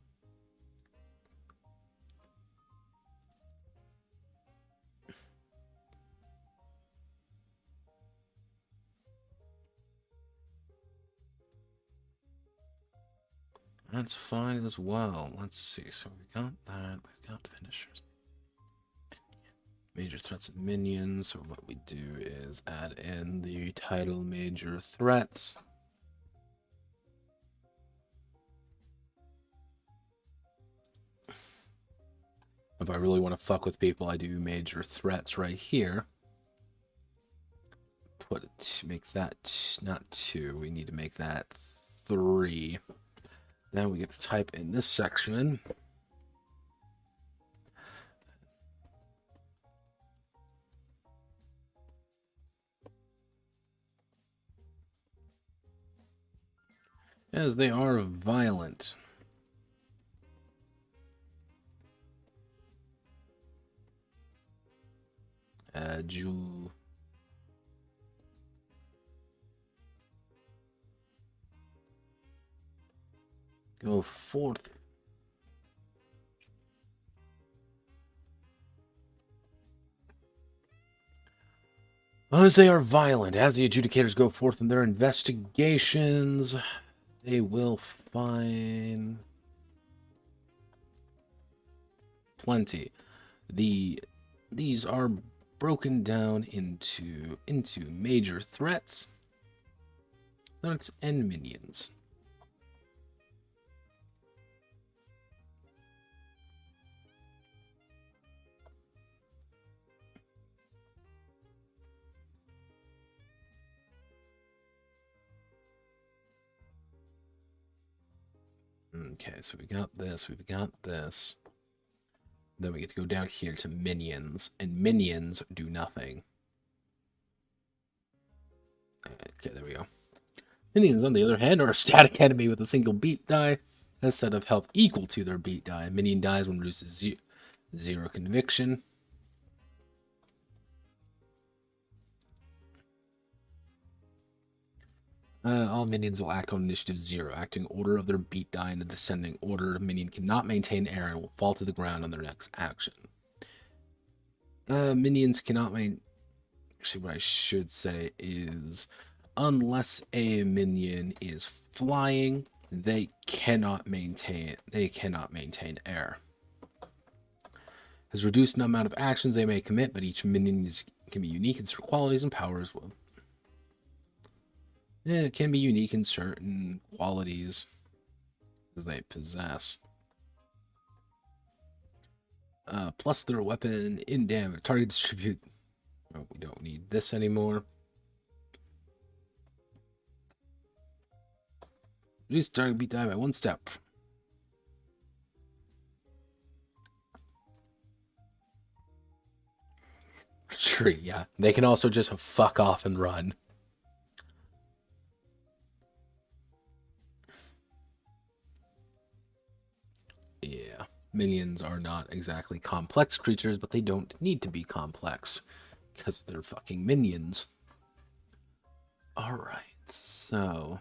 that's fine as well. Let's see. So we got that. We've got finishers. Major threats and minions. So what we do is add in the title major threats. If I really want to fuck with people, I do major threats right here. Make that not 2. We need to make that 3. Now we get to type in this section. As they are violent. Go forth. As they are violent, as the adjudicators go forth in their investigations, they will find plenty. These are broken down into major threats, and minions. Okay, so we got this, we've got this. Then we get to go down here to minions, and minions do nothing. Okay, there we go. Minions, on the other hand, are a static enemy with a single beat die and a set of health equal to their beat die. Minion dies when reduces zero conviction. All minions will act on initiative 0, acting order of their beat die in a descending order. A minion cannot maintain air and will fall to the ground on their next action. Minions cannot maintain... Actually, what I should say is, unless a minion is flying, they cannot maintain air. Has reduced the amount of actions they may commit, but each minion can be unique in certain qualities and powers. Well, it can be unique in certain qualities as they possess. Plus their weapon in damage. Target distribute. Oh, we don't need this anymore. Reduce target beat die by 1 step. Tree, yeah. They can also just fuck off and run. Yeah. Minions are not exactly complex creatures, but they don't need to be complex. Because they're fucking minions. Alright, so...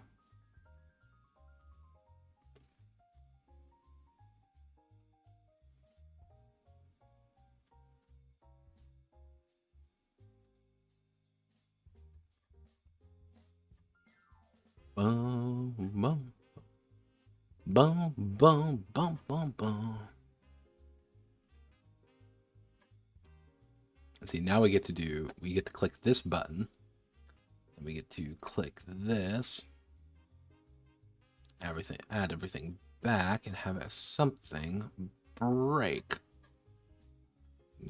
Bum, bum. Bum, bum, bum, bum, bum. See, now we get to click this button. And we get to click this. Add everything back and have something break.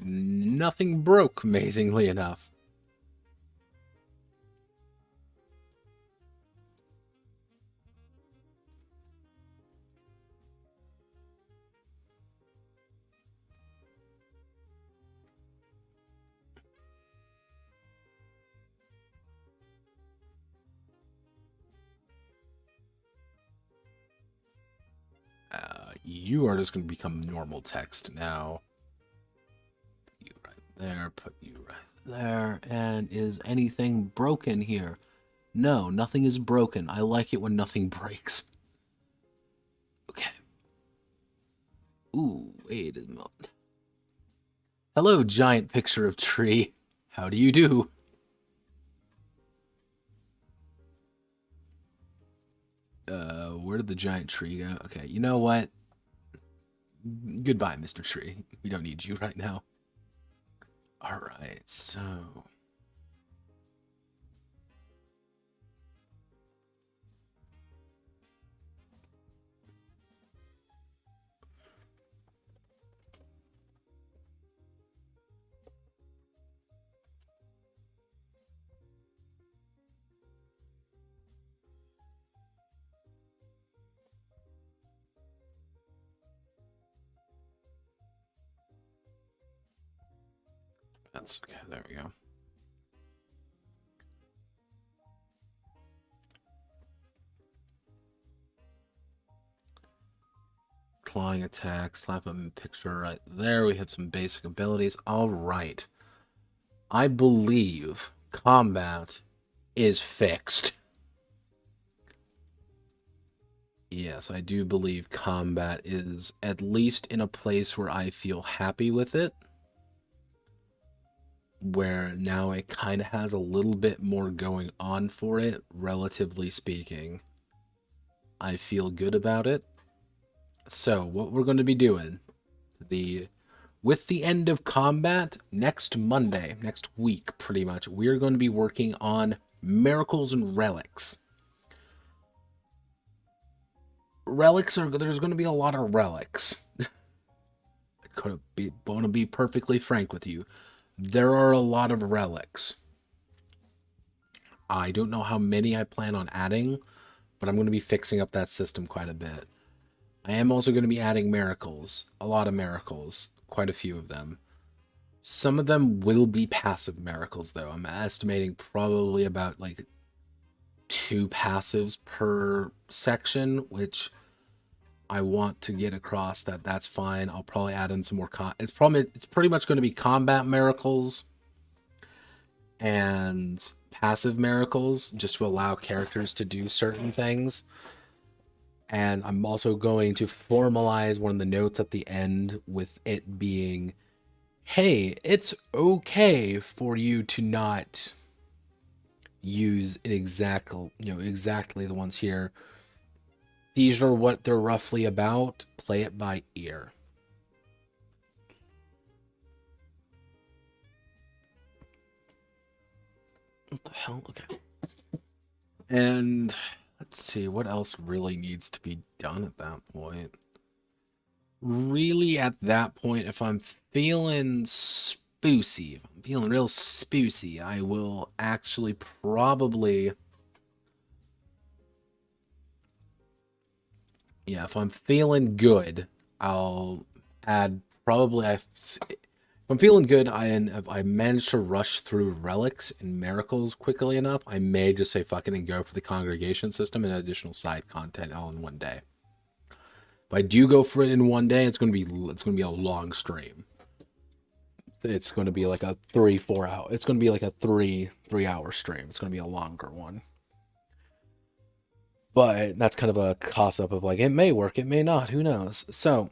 Nothing broke, amazingly enough. You are just going to become normal text now. Put you right there, put you right there. And is anything broken here? No, nothing is broken. I like it when nothing breaks. Okay. Ooh, wait a moment. Hello, giant picture of tree. How do you do? Where did the giant tree go? Okay, you know what? Goodbye, Mr. Tree. We don't need you right now. Alright, so... That's okay, there we go. Clawing attack, slap him picture right there. We have some basic abilities. Alright. I believe combat is fixed. Yes, I do believe combat is at least in a place where I feel happy with it. Where now it kind of has a little bit more going on for it, relatively speaking. I feel good about it. So, what we're going to be doing, with the end of combat, next Monday, next week, pretty much, we're going to be working on miracles and relics. There's going to be a lot of relics. I want to be perfectly frank with you. There are a lot of relics. I don't know how many I plan on adding, but I'm going to be fixing up that system quite a bit. I am also going to be adding miracles. A lot of miracles. Quite a few of them. Some of them will be passive miracles, though. I'm estimating probably about, like, 2 passives per section, which I want to get across that's fine. I'll probably add in some more it's pretty much going to be combat miracles and passive miracles, just to allow characters to do certain things. And I'm also going to formalize one of the notes at the end with it being, hey, it's okay for you to not use exactly the ones here. These are what they're roughly about. Play it by ear. What the hell? Okay. And let's see, what else really needs to be done at that point? Really, at that point, if I'm feeling spoosy, if I'm feeling real spoosy, I will actually probably... Yeah, if I'm feeling good, I'll add probably... If I'm feeling good, if I manage to rush through relics and miracles quickly enough, I may just say fuck it and go for the congregation system and additional side content all in one day. If I do go for it in one day, it's gonna be a long stream. It's gonna be like a 3-4 hour. It's gonna be like a 3-hour stream. It's gonna be a longer one. But that's kind of a toss up of like, it may work, it may not, who knows. So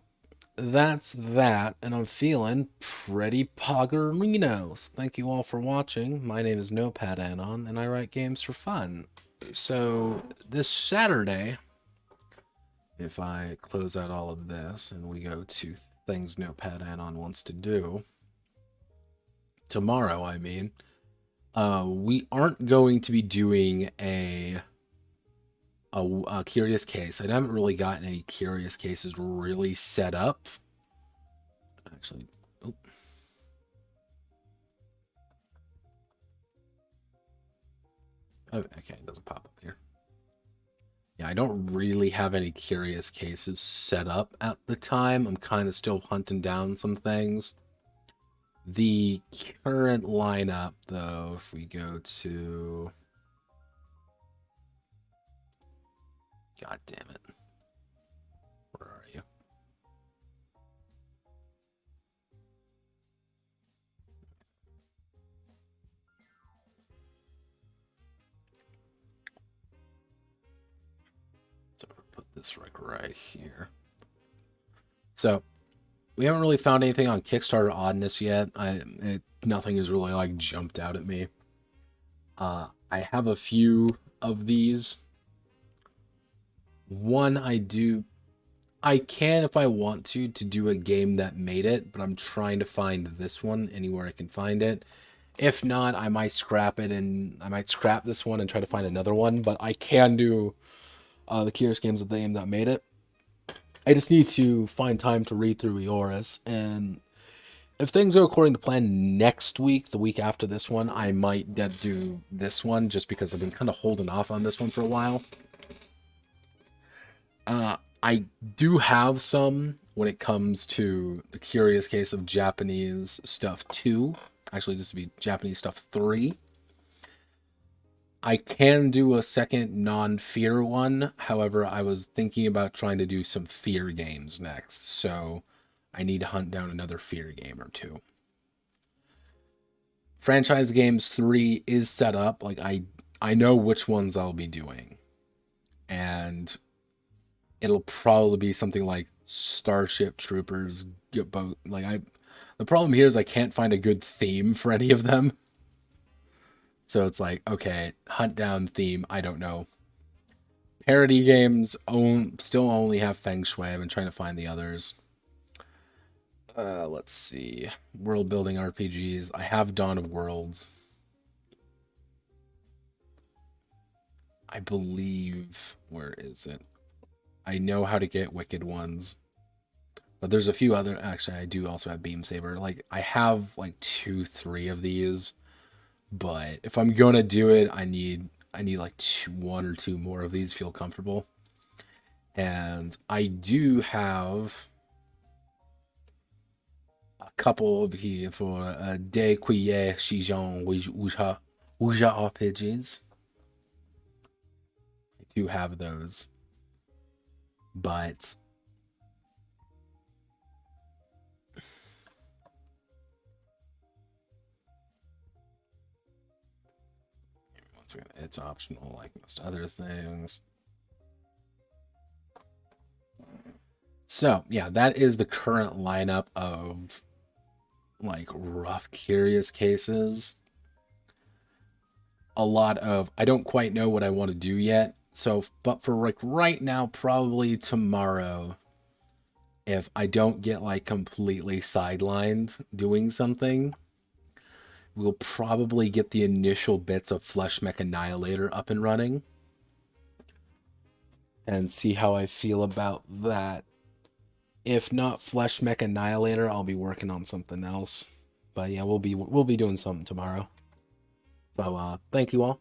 that's that, and I'm feeling pretty poggerinos. Thank you all for watching. My name is Notepad Anon, and I write games for fun. So this Saturday, if I close out all of this and we go to things Notepad Anon wants to do, tomorrow, I mean, we aren't going to be doing a curious case. I haven't really gotten any curious cases really set up. Actually, oh. Okay, it doesn't pop up here. Yeah, I don't really have any curious cases set up at the time. I'm kind of still hunting down some things. The current lineup, though, if we go to... God damn it. Where are you? So I'll put this right here. So we haven't really found anything on Kickstarter oddness yet. Nothing has really like jumped out at me. I have a few of these. One I can, if I want to do a game that made it, but I'm trying to find this one anywhere I can find it. If not, I might scrap it, and I might scrap this one and try to find another one, but I can do the Curious Games of the game that made it. I just need to find time to read through Iudicis, and if things go according to plan next week, the week after this one, I might do this one, just because I've been kind of holding off on this one for a while. I do have some when it comes to the Curious Case of Japanese Stuff 2. Actually, this would be Japanese Stuff 3. I can do a second non-fear one. However, I was thinking about trying to do some fear games next. So I need to hunt down another fear game or two. Franchise Games 3 is set up. Like, I know which ones I'll be doing. And it'll probably be something like Starship Troopers. The problem here is I can't find a good theme for any of them. So it's like, okay, hunt down theme, I don't know. Parody games still only have Feng Shui. I've been trying to find the others. Let's see. World building RPGs. I have Dawn of Worlds. I believe... Where is it? I know how to get Wicked Ones. But there's a few other... Actually, I do also have Beam Saber. Like, I have, like, 2-3 of these. But if I'm gonna do it, I need like 1 or 2 more of these to feel comfortable. And I do have a couple of here for De Quier Shijon Wuja RPGs. I do have those. But once again, it's optional like most other things. So yeah, that is the current lineup of like rough curious cases. A lot of I don't quite know what I want to do yet. So but for like right now, probably tomorrow, if I don't get like completely sidelined doing something, we'll probably get the initial bits of Fleshmech Annihilator up and running and see how I feel about that. If not Fleshmech Annihilator, I'll be working on something else. But yeah, we'll be doing something tomorrow. So thank you all.